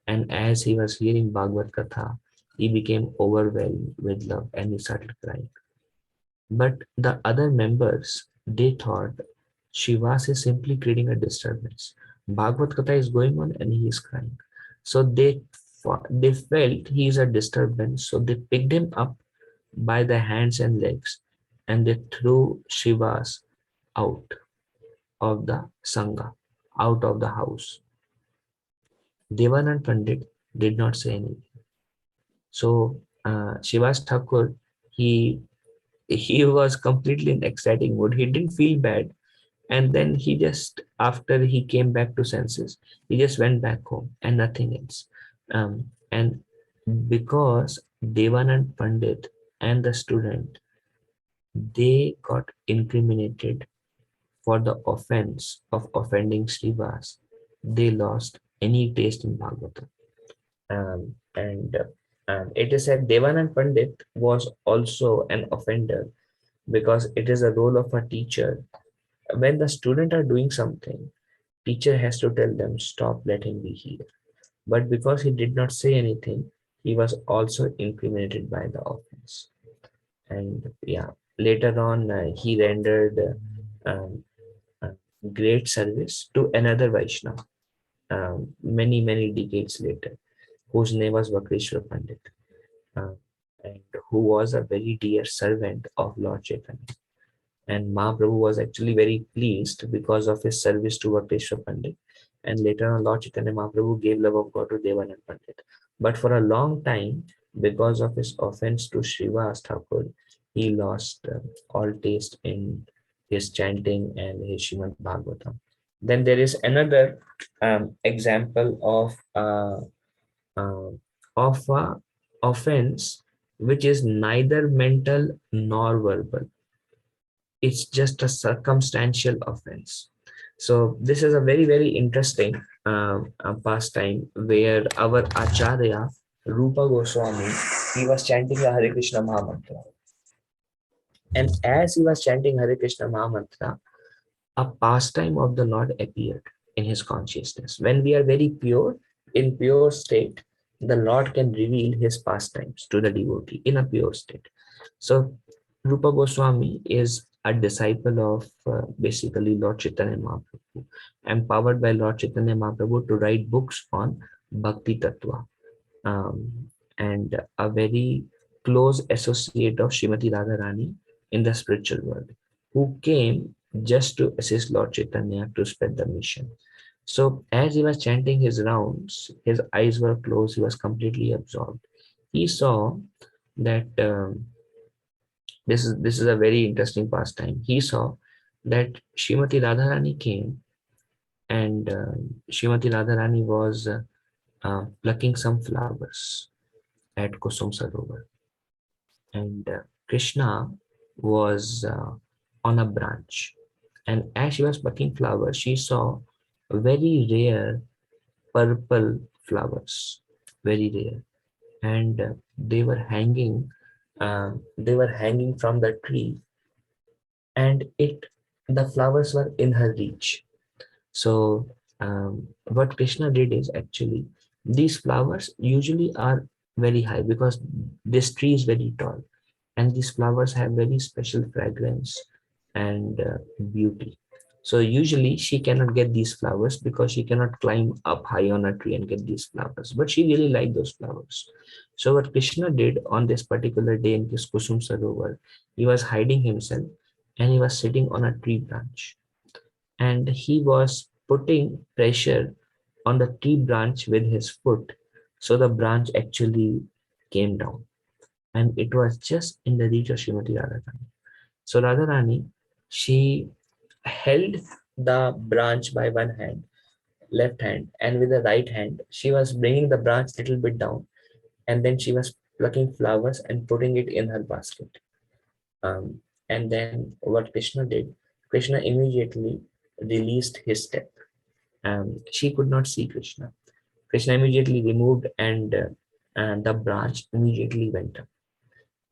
And as he was hearing Bhagavad Katha, he became overwhelmed with love and he started crying. But the other members, they thought Shivas is simply creating a disturbance. Bhagavad Katha is going on and he is crying. So they felt he is a disturbance. So they picked him up by the hands and legs and they threw Shivas out of the Sangha, out of the house. Devanand Pandit did not say anything. So Shivas Thakur, he was completely in exciting mood. He didn't feel bad. And then he just, after he came back to senses, he just went back home and nothing else. And because Devanand Pandit and the student, they got incriminated for the offense of offending Srivas, they lost any taste in Bhagavatam. And it is said Devanand Pandit was also an offender because it is a role of a teacher. When the student are doing something, teacher has to tell them, stop, let him be here. But because he did not say anything, he was also incriminated by the offense. And yeah, later on, he rendered um, uh, great service to another Vaishnava many decades later, whose name was Vakreshwar Pandit, uh, and who was a very dear servant of Lord Chaitanya. And Mahaprabhu was actually very pleased because of his service to Vakreshwar Pandit. And later on, Lord Chaitanya Mahaprabhu gave love of God to Devanand Pandit. But for a long time, because of his offense to Srivas Thakur, he lost all taste in his chanting and his Srimad Bhagavatam. Then there is another example uh, of a offense which is neither mental nor verbal. It's just a circumstantial offense. So this is a very interesting pastime where our Acharya Rupa Goswami, he was chanting the Hare Krishna Mahamantra. And as he was chanting Hare Krishna Mahamantra, a pastime of the Lord appeared in his consciousness. When we are very pure, in pure state, the Lord can reveal his pastimes to the devotee in a pure state. So Rupa Goswami is a disciple of basically Lord Chaitanya Mahaprabhu, empowered by Lord Chaitanya Mahaprabhu to write books on Bhakti Tattva, and a very close associate of Srimati Radharani in the spiritual world, who came just to assist Lord Chaitanya to spread the mission. So as he was chanting his rounds, his eyes were closed, he was completely absorbed. He saw that this is a very interesting pastime. He saw that Srimati Radharani came, and Srimati Radharani was plucking some flowers at Kusum Sarovar, and Krishna was on a branch. And as she was plucking flowers, she saw very rare purple flowers, very rare, and they were hanging from the tree, and the flowers were in her reach. So what Krishna did is, actually, these flowers usually are very high because this tree is very tall, and these flowers have very special fragrance and beauty. So usually she cannot get these flowers because she cannot climb up high on a tree and get these flowers, but she really liked those flowers. So what Krishna did on this particular day in this Kusum Sarovar, he was hiding himself, and he was sitting on a tree branch, and he was putting pressure on the tree branch with his foot. So the branch actually came down, and it was just in the reach of Srimati Radharani. So Radharani, she held the branch by one hand, left hand, and with the right hand, she was bringing the branch little bit down, and then she was plucking flowers and putting it in her basket. Um, and then what Krishna did, Krishna immediately released his step. She could not see Krishna. Krishna immediately removed, and the branch immediately went up.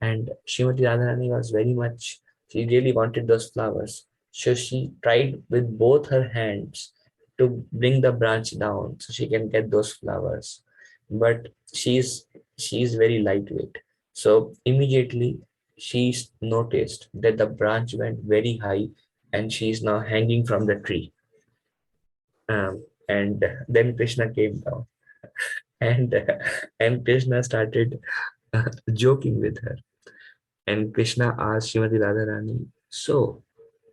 And Srimati Radharani was very much, she really wanted those flowers. So she tried with both her hands to bring the branch down so she can get those flowers. But she's very lightweight. So immediately she noticed that the branch went very high, and she is now hanging from the tree. And then Krishna came down, and and Krishna started joking with her. And Krishna asked Srimati Radharani, "So,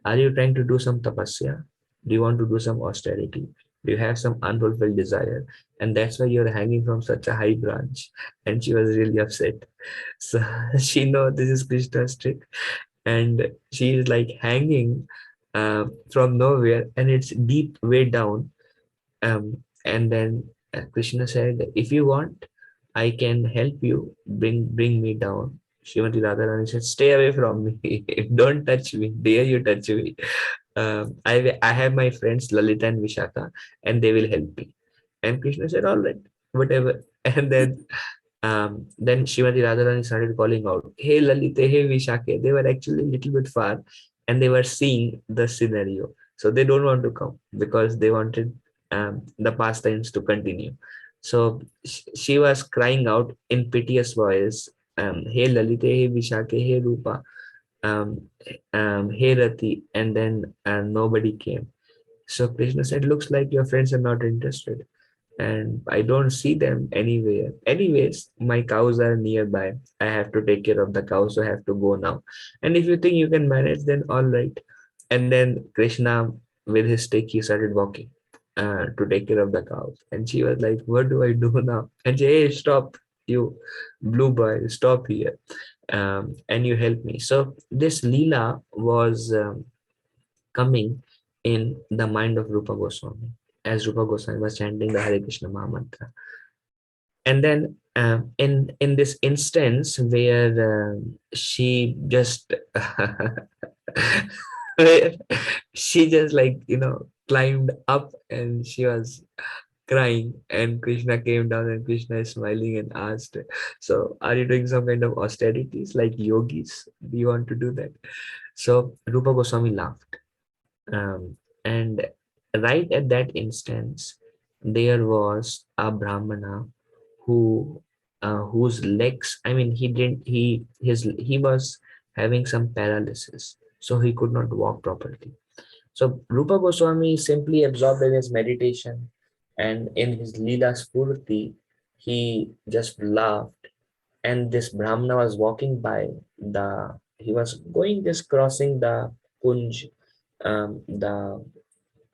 are you trying to do some tapasya? Do you want to do some austerity? Do you have some unfulfilled desire? And that's why you're hanging from such a high branch." And she was really upset. So she know this is Krishna's trick, and she is like hanging from nowhere, and it's deep way down. And then Krishna said, "If you want, I can help you bring me down." Srimati Radharani said, "Stay away from me. Don't touch me. Dare you touch me? I have my friends Lalita and Vishaka, and they will help me." And Krishna said, "All right, whatever." And then Srimati Radharani started calling out, "Hey Lalita, hey Vishaka." They were actually a little bit far, and they were seeing the scenario. So they don't want to come because they wanted the pastimes to continue. So she was crying out in piteous voice, "Hey Lalita, hey Vishaka, hey Rupa, um, hey Rati," and then nobody came. So Krishna said, "Looks like your friends are not interested, and I don't see them anywhere. Anyways, my cows are nearby. I have to take care of the cows, so I have to go now. And if you think you can manage, then all right." And then Krishna, with his stick, he started walking to take care of the cows. And she was like, "What do I do now?" And she, "Hey, stop, you blue boy, stop here, and you help me." So this Leela was coming in the mind of Rupa Goswami as Rupa Goswami was chanting the Hare Krishna Mahamantra. And then in this instance where she just where she just like climbed up, and she was crying, and Krishna came down, and Krishna is smiling and asked, "So are you doing some kind of austerities like yogis? Do you want to do that?" So Rupa Goswami laughed. And right at that instance, there was a Brahmana whose legs, I mean, he was having some paralysis, so he could not walk properly. So Rupa Goswami simply absorbed in his meditation and in his Leela Spurti, he just laughed. And this Brahmana was walking by he was going just crossing the Kunj, um, the,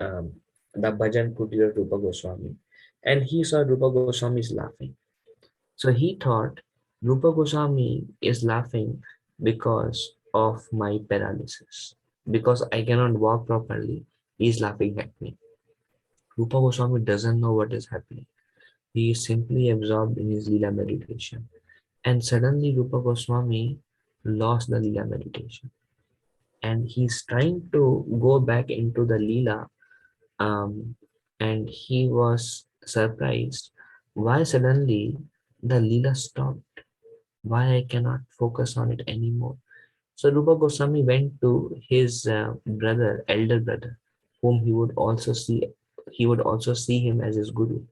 um, the Bhajan Kutir of Rupa Goswami. And he saw Rupa Goswami is laughing. So he thought Rupa Goswami is laughing because of my paralysis. Because I cannot walk properly, he is laughing at me. Rupa Goswami doesn't know what is happening. He is simply absorbed in his Leela meditation. And suddenly Rupa Goswami lost the Leela meditation. And he's trying to go back into the Leela, um, and he was surprised why suddenly the Leela stopped, why I cannot focus on it anymore. So Rupa Goswami went to his brother, elder brother, whom he would also see him as his guru.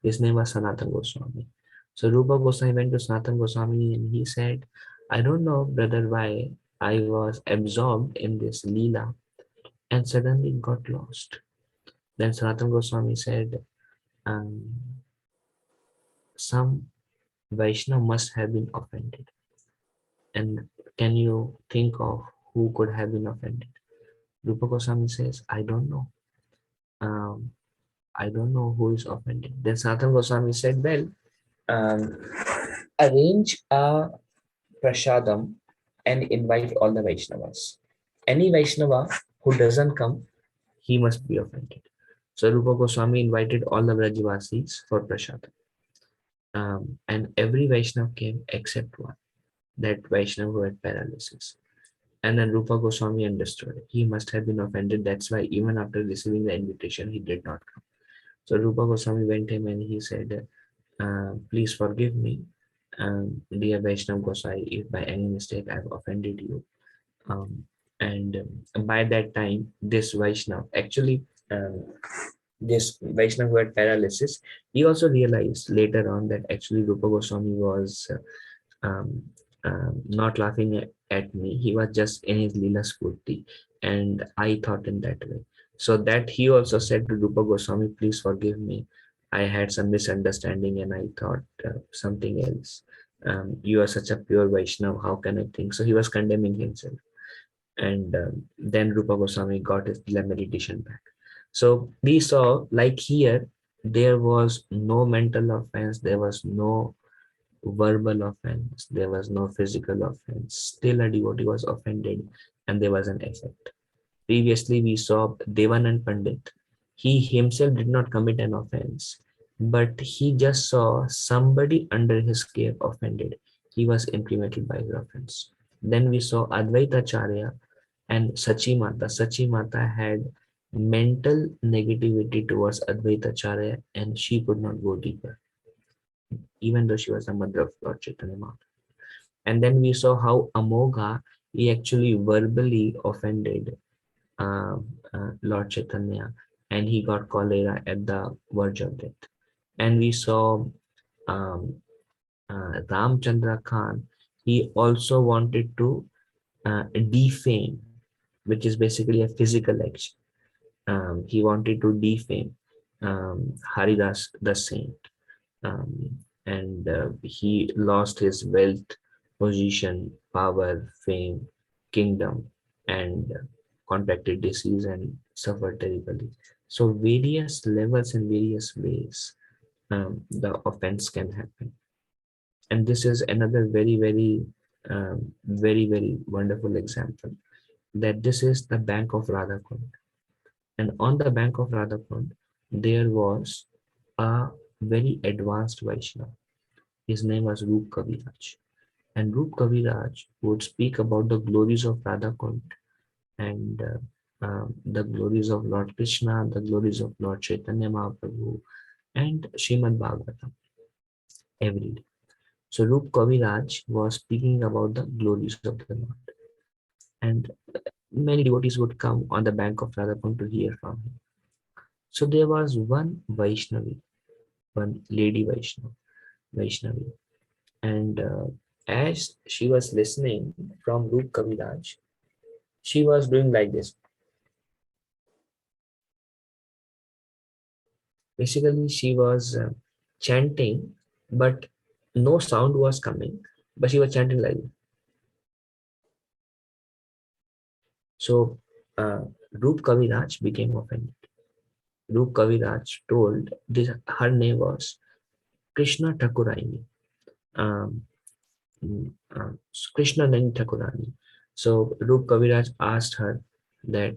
His name was Sanatan Goswami. So Rupa Goswami went to Sanatan Goswami and he said, I don't know, brother, why I was absorbed in this Leela and suddenly got lost. Then Sanatan Goswami said, um, some Vaishnav must have been offended. And can you think of who could have been offended? Rupa Goswami says, I don't know. Um, I don't know who is offended. Then Sanatan Goswami said, well, um, arrange a prasadam and invite all the Vaishnavas. Any Vaishnava who doesn't come, he must be offended. So Rupa Goswami invited all the Brajavasis for prasadam. And every Vaishnav came except one, that Vaishnav who had paralysis. And then Rupa Goswami understood. He must have been offended. That's why even after receiving the invitation, he did not come. So Rupa Goswami went to him and he said, please forgive me, dear Vaishnav Gosai, if by any mistake I've offended you. And by that time, this Vaishnav, actually, this Vaishnav who had paralysis, he also realized later on that actually Rupa Goswami was um, not laughing at me. He was just in his Leela Spurti, and I thought in that way. So that he also said to Rupa Goswami, please forgive me. I had some misunderstanding and I thought something else. You are such a pure Vaishnav. How can I think? So he was condemning himself. And then Rupa Goswami got his Leela meditation back. So we saw, like here, there was no mental offense, there was no verbal offense, there was no physical offense. Still a devotee was offended and there was an effect. Previously, we saw Devanand Pandit. He himself did not commit an offense, but he just saw somebody under his care offended. He was imprimated by the offense. Then we saw Advaita Acharya and Sachi Mata. Sachi Mata had mental negativity towards Advaita Acharya and she could not go deeper, even though she was the mother of Lord Chaitanya Mahaprabhu. And then we saw how Amogha, he actually verbally offended Lord Chaitanya and he got cholera at the verge of death. And we saw um, Ramchandra Khan, he also wanted to defame, which is basically a physical action. He wanted to defame Haridas the saint. And he lost his wealth, position, power, fame, kingdom, and contracted disease and suffered terribly. So various levels and various ways the offense can happen. And this is another very wonderful example that this is the bank of Radhakund. And on the bank of Radhakund, there was a very advanced Vaishnava. His name was Rup Kaviraj. And Rup Kaviraj would speak about the glories of Radhakund and the glories of Lord Krishna, the glories of Lord Chaitanya Mahaprabhu, and Srimad Bhagavatam every day. So Rup Kaviraj was speaking about the glories of the Lord. And many devotees would come on the bank of Radhakund to hear from him. So there was one Vaishnavi, one lady Vaishnava. Vaishnavi. And as she was listening from Rup Kaviraj, she was doing like this. Basically, she was chanting, but no sound was coming, but she was chanting like this. So Rup Kaviraj became offended. Rup Kaviraj told this, her name was Krishna Thakurani. Um, Krishna Nani Thakurani. So Rup Kaviraj asked her that,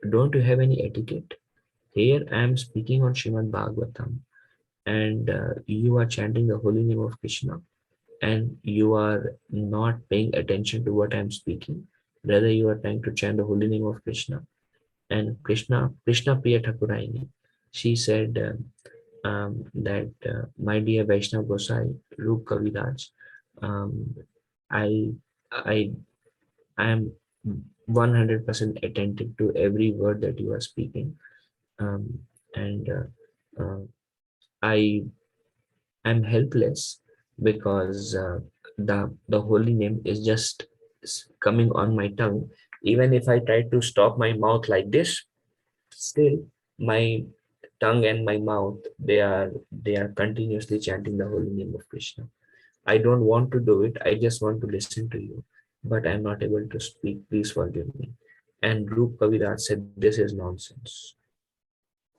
don't you have any etiquette? Here I am speaking on Srimad Bhagavatam, and you are chanting the holy name of Krishna, and you are not paying attention to what I am speaking. Rather, you are trying to chant the holy name of Krishna. And Krishna Priya Thakurani, she said that, my dear Vaishnav Gosai, Rup Kaviraj, um, I, I, I am 100% attentive to every word that you are speaking, um, and I am helpless because the holy name is just coming on my tongue. Even if I try to stop my mouth like this, still my tongue and my mouth, they are continuously chanting the holy name of Krishna. I don't want to do it. I just want to listen to you, but I'm not able to speak. Please forgive me. And Rup Kaviraj said, this is nonsense.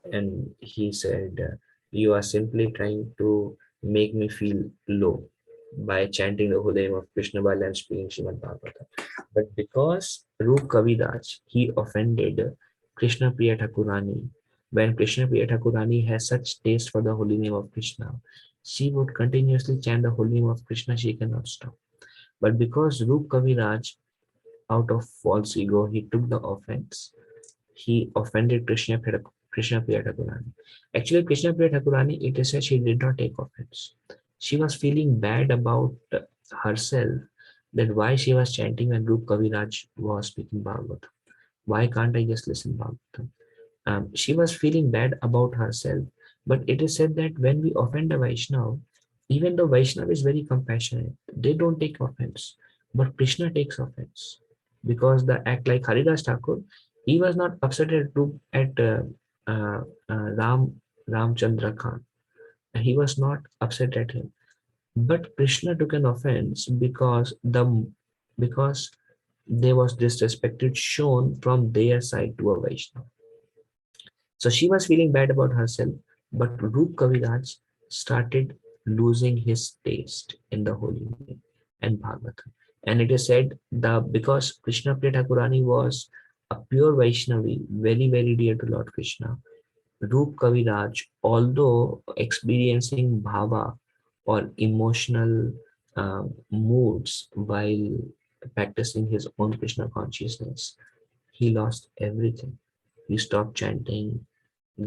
And he said, you are simply trying to make me feel low by chanting the holy name of Krishna while I'm speaking Srimad Bhagavatam. But because Rup Kaviraj, he offended Krishna Priya Thakurani, when Krishna Priya Thakurani has such taste for the holy name of Krishna, she would continuously chant the holy name of Krishna, she cannot stop. But because Rup Kaviraj, out of false ego, he took the offense, he offended Krishna Priya Thakurani. Actually, Krishna Priya Thakurani, it is said she did not take offense. She was feeling bad about herself, that why she was chanting when Rup Kaviraj was speaking Bhagavatam. Why can't I just listen Bhagavatam? She was feeling bad about herself. But it is said that when we offend a Vaishnav, even though Vaishnav is very compassionate, they don't take offense. But Krishna takes offense because the act like Haridas Thakur, he was not upset at Ramchandra Khan. He was not upset at him. But Krishna took an offense because there was disrespect shown from their side to a Vaishnav. So she was feeling bad about herself, but Rup Kaviraj started losing his taste in the holy name and Bhagavatam. And it is said that because Krishna Priya Thakurani was a pure Vaishnavi, very, very dear to Lord Krishna, Rup Kaviraj, although experiencing bhava or emotional moods while practicing his own Krishna consciousness, he lost everything. He stopped chanting,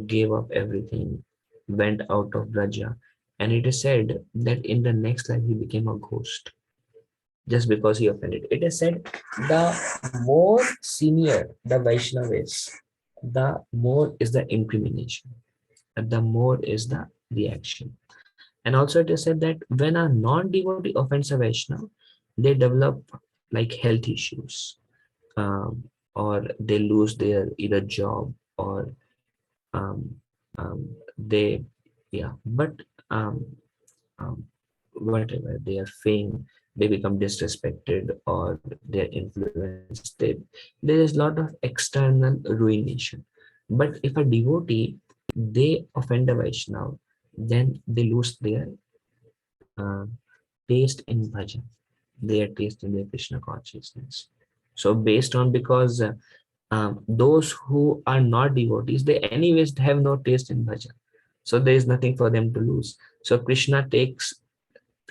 gave up everything, went out of Braja, and it is said that in the next life he became a ghost just because he offended. It is said the more senior the Vaishnava is, the more is the incrimination, and the more is the reaction. And also it is said that when a non-devotee offends a Vaishnava, they develop like health issues, or they lose their either job or um, they, yeah, but um, um, whatever their fame, they become disrespected or their influence, there is a lot of external ruination. But if a devotee, they offend a Vaishnava, then they lose their uh, taste in bhajan, their taste in their Krishna consciousness. So based on, because those who are not devotees, they anyways have no taste in bhajan, so there is nothing for them to lose. So Krishna gives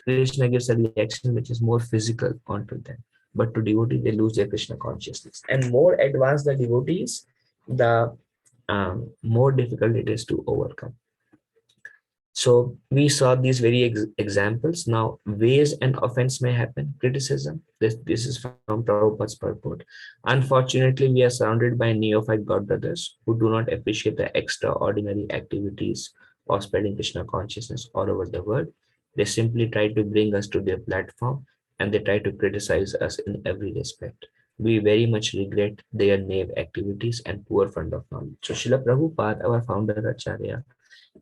a reaction which is more physical onto them, but to devotee they lose their Krishna consciousness, and more advanced the devotees, the more difficult it is to overcome. So we saw these very examples. Now, ways an offense may happen: criticism. This is from Prabhupada's purport. Unfortunately, we are surrounded by neophyte God brothers who do not appreciate the extraordinary activities of spreading Krishna consciousness all over the world. They simply try to bring us to their platform and they try to criticize us in every respect. We very much regret their naive activities and poor fund of knowledge. So Srila Prabhupada, our founder Acharya,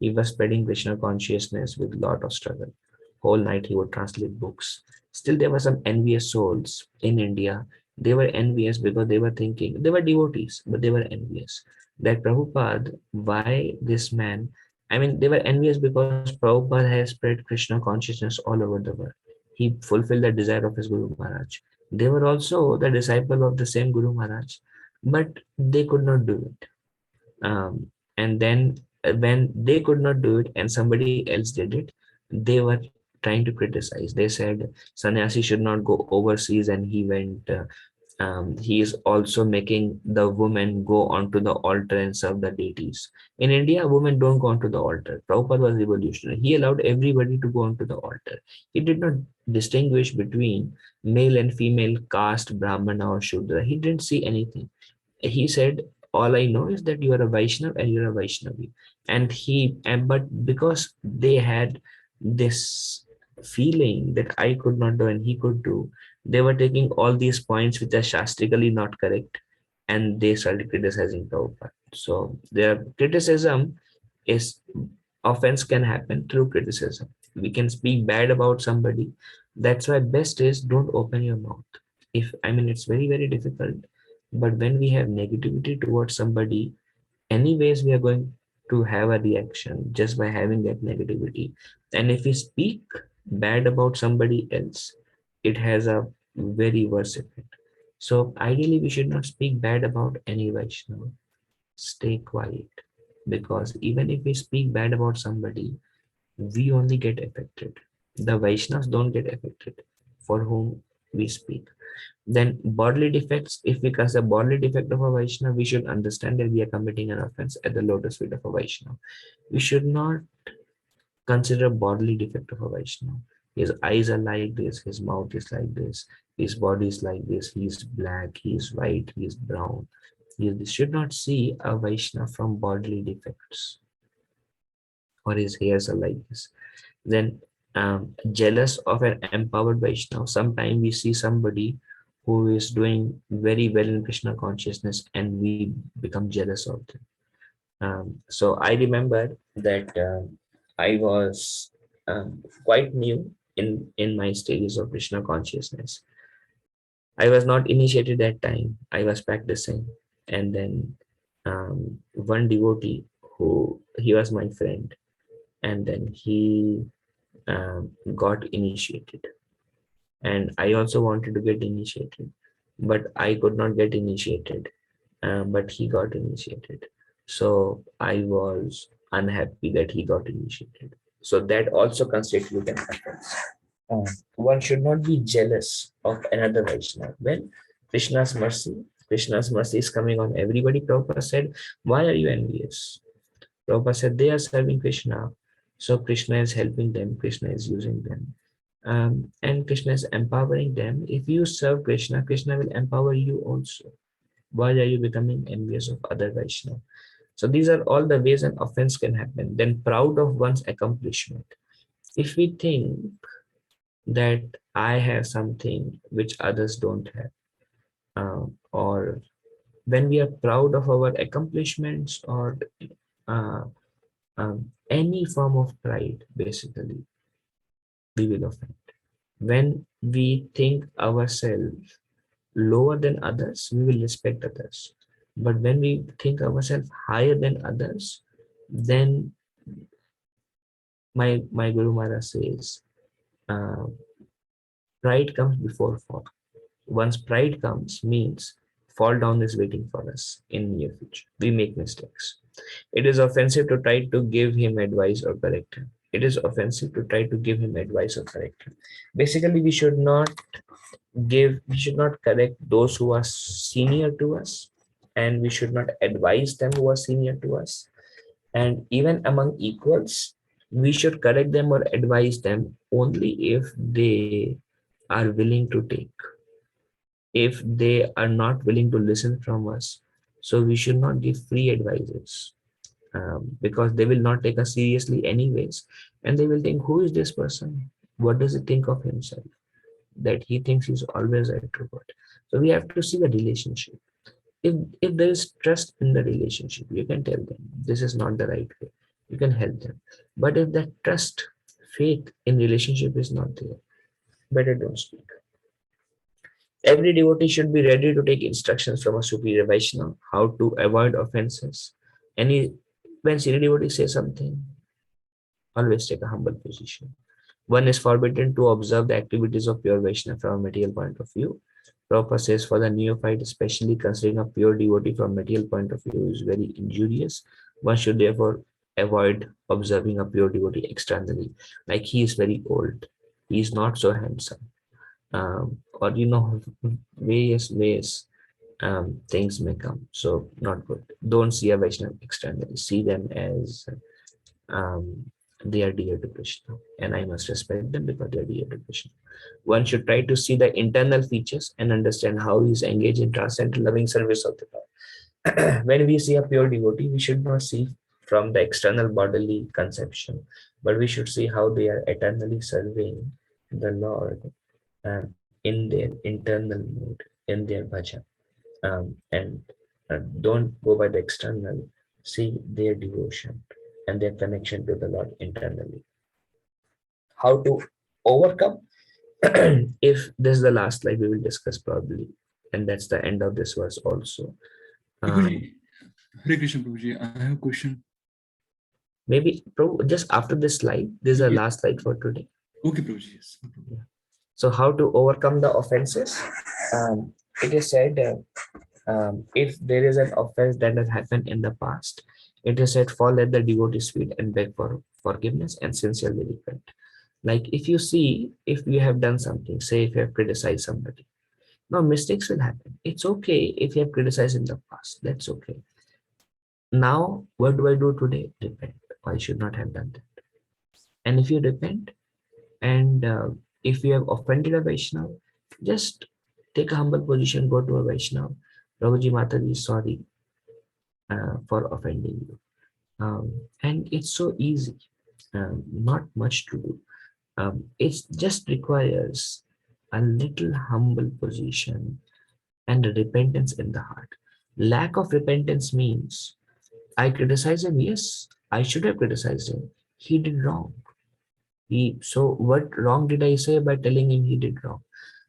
he was spreading Krishna consciousness with lot of struggle. Whole night he would translate books. Still, there were some envious souls in India. They were envious because they were thinking, they were devotees, but they were envious. That Prabhupada, why this man? I mean, they were envious because Prabhupada has spread Krishna consciousness all over the world. He fulfilled the desire of his Guru Maharaj. They were also the disciple of the same Guru Maharaj, but they could not do it. And then when they could not do it and somebody else did it, they were trying to criticize. They said sannyasi should not go overseas, and he went. He is also making the women go onto the altar and serve the deities. In India, women don't go onto the altar. Prabhupada was revolutionary. He allowed everybody to go onto the altar. He did not distinguish between male and female, caste, Brahmana or Shudra. He didn't see anything. He said, all I know is that you are a Vaishnav and you're a Vaishnavi. But because they had this feeling that I could not do and he could do, they were taking all these points which are shastrically not correct, and they started criticizing Prabhupada. So their criticism is, offense can happen through criticism. We can speak bad about somebody. That's why best is don't open your mouth. If I mean it's very, very difficult, but when we have negativity towards somebody, anyways, we are going to have a reaction just by having that negativity. And if we speak bad about somebody else, it has a very worse effect. So ideally, we should not speak bad about any Vaishnava. Stay quiet, because even if we speak bad about somebody, we only get affected. The Vaishnavas don't get affected for whom we speak. Then bodily defects, if we consider bodily defect of a Vaishnava, we should understand that we are committing an offense at the lotus feet of a Vaishnava. We should not consider bodily defect of a Vaishnava. His eyes are like this, his mouth is like this, his body is like this, he is black, he is white, he is brown. You should not see a Vaishnava from bodily defects, or his hairs are like this. Then jealous of an empowered Vaishnava. Sometimes we see somebody who is doing very well in Krishna consciousness and we become jealous of them. So I remember that I was quite new in my stages of Krishna consciousness. I was not initiated that time. I was practicing, and then one devotee who he was my friend, and then he got initiated, and I also wanted to get initiated, but I could not get initiated, but he got initiated. So I was unhappy that he got initiated. So that also constitutes an offense. One should not be jealous of another Vaishnava. Well, Krishna's mercy, Krishna's mercy is coming on everybody. Prabhupada said, why are you envious? Prabhupada said, they are serving Krishna. So Krishna is helping them, Krishna is using them. And Krishna is empowering them. If you serve Krishna, Krishna will empower you also. Why are you becoming envious of other Vaishnava? So these are all the ways an offense can happen. Then proud of one's accomplishment. If we think that I have something which others don't have, or when we are proud of our accomplishments, or uh, any form of pride, basically, we will offend. When we think ourselves lower than others, we will respect others. But when we think ourselves higher than others, then my Guru Maharaj says, uh, pride comes before fall. Once pride comes, means fall down is waiting for us in near future. We make mistakes. It is offensive to try to give him advice or correct him. It is offensive to try to give him advice or correct him. Basically, we should not correct those who are senior to us, and we should not advise them who are senior to us. And even among equals, we should correct them or advise them only if they are willing to take. If they are not willing to listen from us, so we should not give free advices. because they will not take us seriously anyways, and they will think, who is this person? What does he think of himself? That he thinks he's always an introvert. So we have to see the relationship. If there is trust in the relationship, you can tell them this is not the right way. You can help them. But if that trust, faith in relationship is not there, better don't speak. Every devotee should be ready to take instructions from a superior Vaishnava how to avoid offenses. Any when senior devotee says something, always take a humble position. One is forbidden to observe the activities of pure Vaishnava from a material point of view. Prabhupada says for the neophyte, especially considering a pure devotee from a material point of view is very injurious. One should therefore avoid observing a pure devotee externally. Like he is very old, he is not so handsome, or various ways things may come. So not good. Don't see a Vaishnava externally. See them as they are dear to Krishna, and I must respect them because they are dear to Krishna. One should try to see the internal features and understand how he is engaged in transcendental loving service of the Lord. When we see a pure devotee, we should not see from the external bodily conception, but we should see how they are eternally serving the Lord in their internal mood, in their bhajan. And don't go by the external, see their devotion and their connection to the Lord internally. How to overcome? If this is the last slide, we will discuss probably, and that's the end of this verse also. Prabhuji, Hare Krishna, Prabhuji. I have a question. Maybe just after this slide, this is the last slide for today. Okay, Prabhuji. Yes. Yeah. So how to overcome the offenses? It is said if there is an offense that has happened in the past, it is said fall at the devotee's feet and beg for forgiveness and sincerely repent. Like if you have done something, say if you have criticized somebody, no, mistakes will happen. It's okay if you have criticized in the past. That's okay. Now, what do I do today? Repent. I should not have done that. And if you repent, and if you have offended a Vaishnava, just take a humble position, go to a Vaishnava. Prabhuji Mataji, sorry for offending you. And it's so easy, not much to do. It just requires a little humble position and repentance in the heart. Lack of repentance means I criticize him. Yes, I should have criticized him. He did wrong. So what wrong did I say by telling him he did wrong?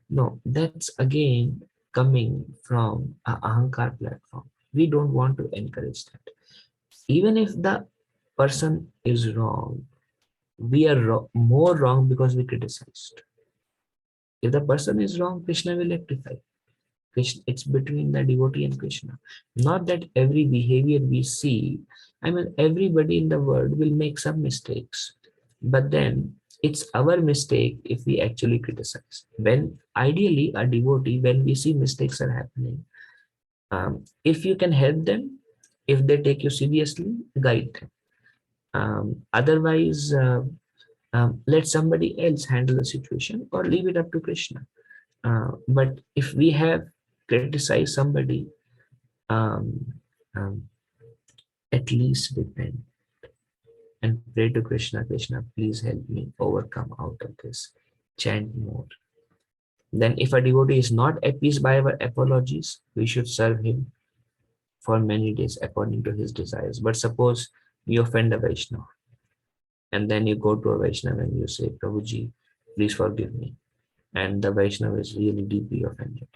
No, that's again coming from a ahankar platform. We don't want to encourage that. Even if the person is wrong, we are more wrong because we criticized. If the person is wrong, Krishna will rectify. Krishna, it's between the devotee and Krishna. Not that every behavior we see, I mean, everybody in the world will make some mistakes, but then it's our mistake if we actually criticize. When ideally a devotee, when we see mistakes are happening, if you can help them, if they take you seriously, guide them. Otherwise, let somebody else handle the situation or leave it up to Krishna. But if we have criticized somebody, um, um, at least repent and pray to Krishna. Krishna, please help me overcome out of this. Chant more. Then if a devotee is not appeased by our apologies, we should serve him for many days according to his desires. But suppose you offend a Vaishnava, and then you go to a Vaishnava and you say, Prabhuji, please forgive me. And the Vaishnava is really deeply offended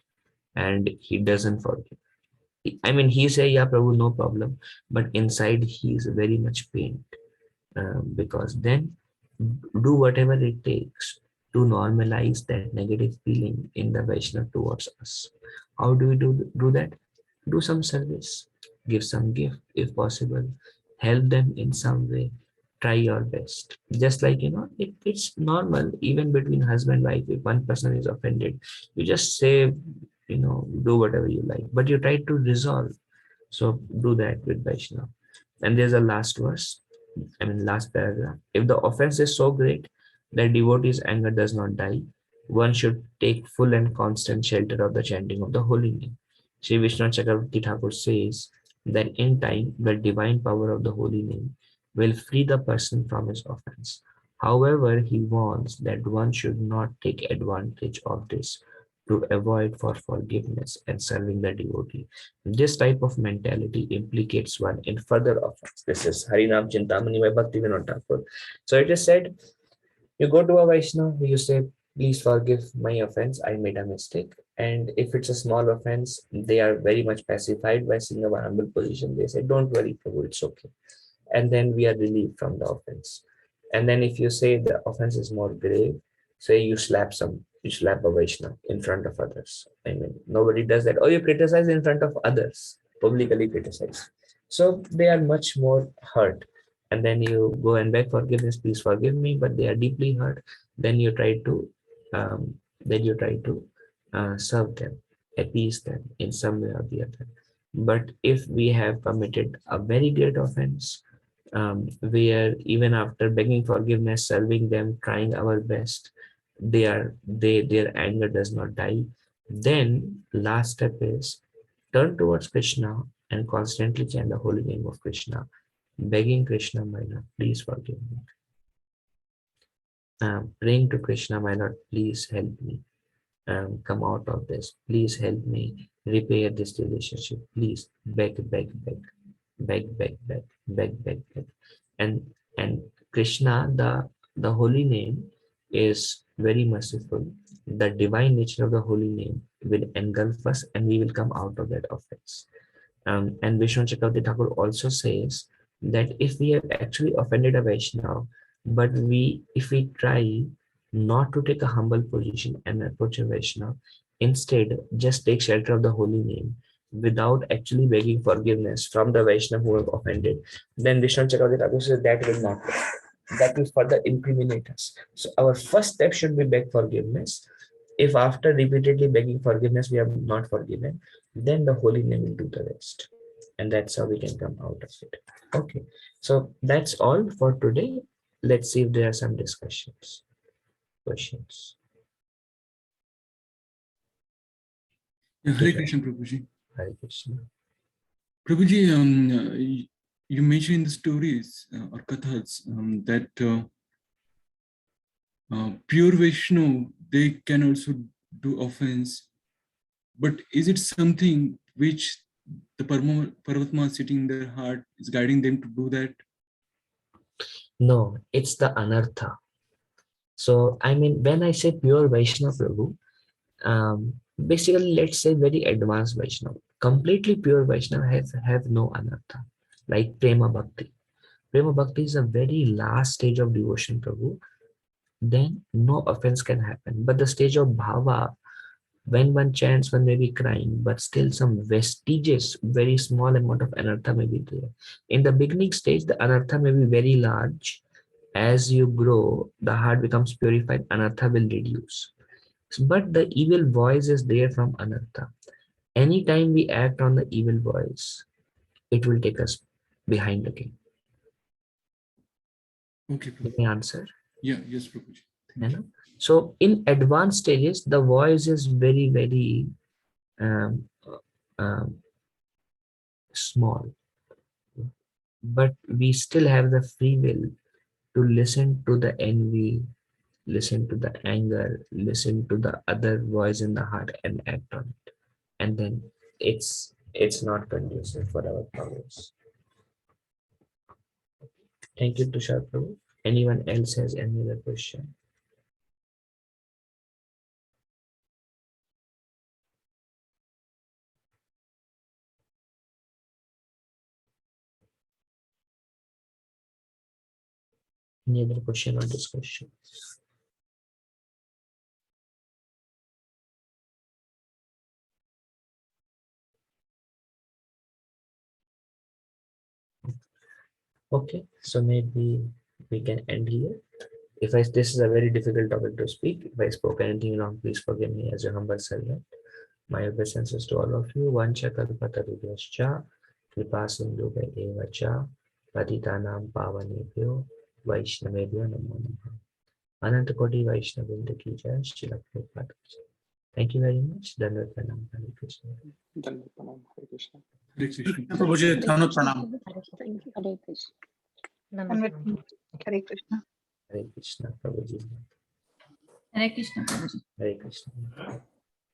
and he doesn't forgive. I mean, he say, yeah, Prabhu, no problem. But inside he is very much pained because then do whatever it takes to normalize that negative feeling in the Vaishnava towards us. How do we do that? Do some service, give some gift if possible, help them in some way, try your best. Just like, it's normal even between husband and wife. If one person is offended, you just say, do whatever you like, but you try to resolve. So do that with Vaishnava. And there's a last verse, last paragraph. If the offense is so great that devotee's anger does not die, one should take full and constant shelter of the chanting of the holy name. Sri Vishnu Chakravarti Thakur says, then in time the divine power of the holy name will free the person from his offense. However, he warns that one should not take advantage of this to avoid for forgiveness and serving the devotee. This type of mentality implicates one in further offense. This is Harinam Chintamani by Bhakti Vinod Thakur. So it is said, you go to a Vaishnava, you say, please forgive my offense, I made a mistake. And if it's a small offense, they are very much pacified by seeing our humble position. They say, don't worry, Prabhu, it's okay. And then we are relieved from the offense. And then if you say the offense is more grave, say you slap a Vaishnava in front of others. I mean, nobody does that. Or you criticize in front of others, publicly criticize. So they are much more hurt. And then you go and beg forgiveness, please forgive me, but they are deeply hurt. Then you try to, um, serve them, appease them in some way or the other. But if we have committed a very great offense, where even after begging forgiveness, serving them, trying our best, their anger does not die, then last step is turn towards Krishna and constantly chant the holy name of Krishna, begging Krishna, my Lord, please forgive me. Praying to Krishna, my Lord, please help me come out of this. Please help me repair this relationship. Please beg, beg, beg, beg, beg, beg, beg, beg, beg. And Krishna, the holy name is very merciful. The divine nature of the holy name will engulf us and we will come out of that offense. And Vishnu Chakravarti Thakur also says that if we have actually offended a Vaishnava, but if we try not to take a humble position and approach a Vaishnava, instead just take shelter of the holy name without actually begging forgiveness from the Vaishnava who have offended, then Vishnu Chakravarti Thakur says that will not work. That will further incriminate us. So our first step should be beg forgiveness. If after repeatedly begging forgiveness we are not forgiven, then the holy name will do the rest. And that's how we can come out of it. Okay, so that's all for today. Let's see if there are some questions. Yeah, Hare Krishna, Prabhuji. Hare Krishna. Prabhuji, you mentioned in the stories or kathas that pure Vaishnav, they can also do offense. But is it something which the Paramatma sitting in their heart is guiding them to do that? No, it's the anartha. So, I mean, when I say pure Vaishnava, Prabhu, basically, let's say very advanced Vaishnava, completely pure Vaishnava have no anartha, like Prema Bhakti. Prema Bhakti is a very last stage of devotion, Prabhu. Then no offense can happen. But the stage of Bhava, when one chants, one may be crying, but still some vestiges, very small amount of anartha may be there. In the beginning stage, the anartha may be very large. As you grow, the heart becomes purified, anartha will reduce. But the evil voice is there from anartha. Anytime we act on the evil voice, it will take us behind again. Okay, Let Prabhuji. me answer. Yeah, yes, Prabhuji. You know? So in advanced stages, the voice is very, very um, small, but we still have the free will to listen to the envy, listen to the anger, listen to the other voice in the heart and act on it. And then it's not conducive for our progress. Thank you, Tushar Prabhu. Anyone else has any other question? Any other question or discussion? Okay, so maybe we can end here. If this is a very difficult topic to speak. If I spoke anything wrong, please forgive me as a humble servant. My obeisances to all of you. Vancha kalpatarubhyascha, kripa sindhubhya eva cha, patitanam pavanebhyo, vaishnavebhyo namo namaha. Ananta Koti Vaishnavindra ki jai, Srila Prabhupada ki jai. Thank you very much. Dandavat pranam. Hare Krishna. धन्यवाद प्रणाम हरे Krishna Hare Krishna. प्रभु जी धन्यवाद प्रणाम हरे कृष्ण हरे Krishna Hare Krishna. Prabhuji. Hare Krishna, Prabhuji. Hare Krishna.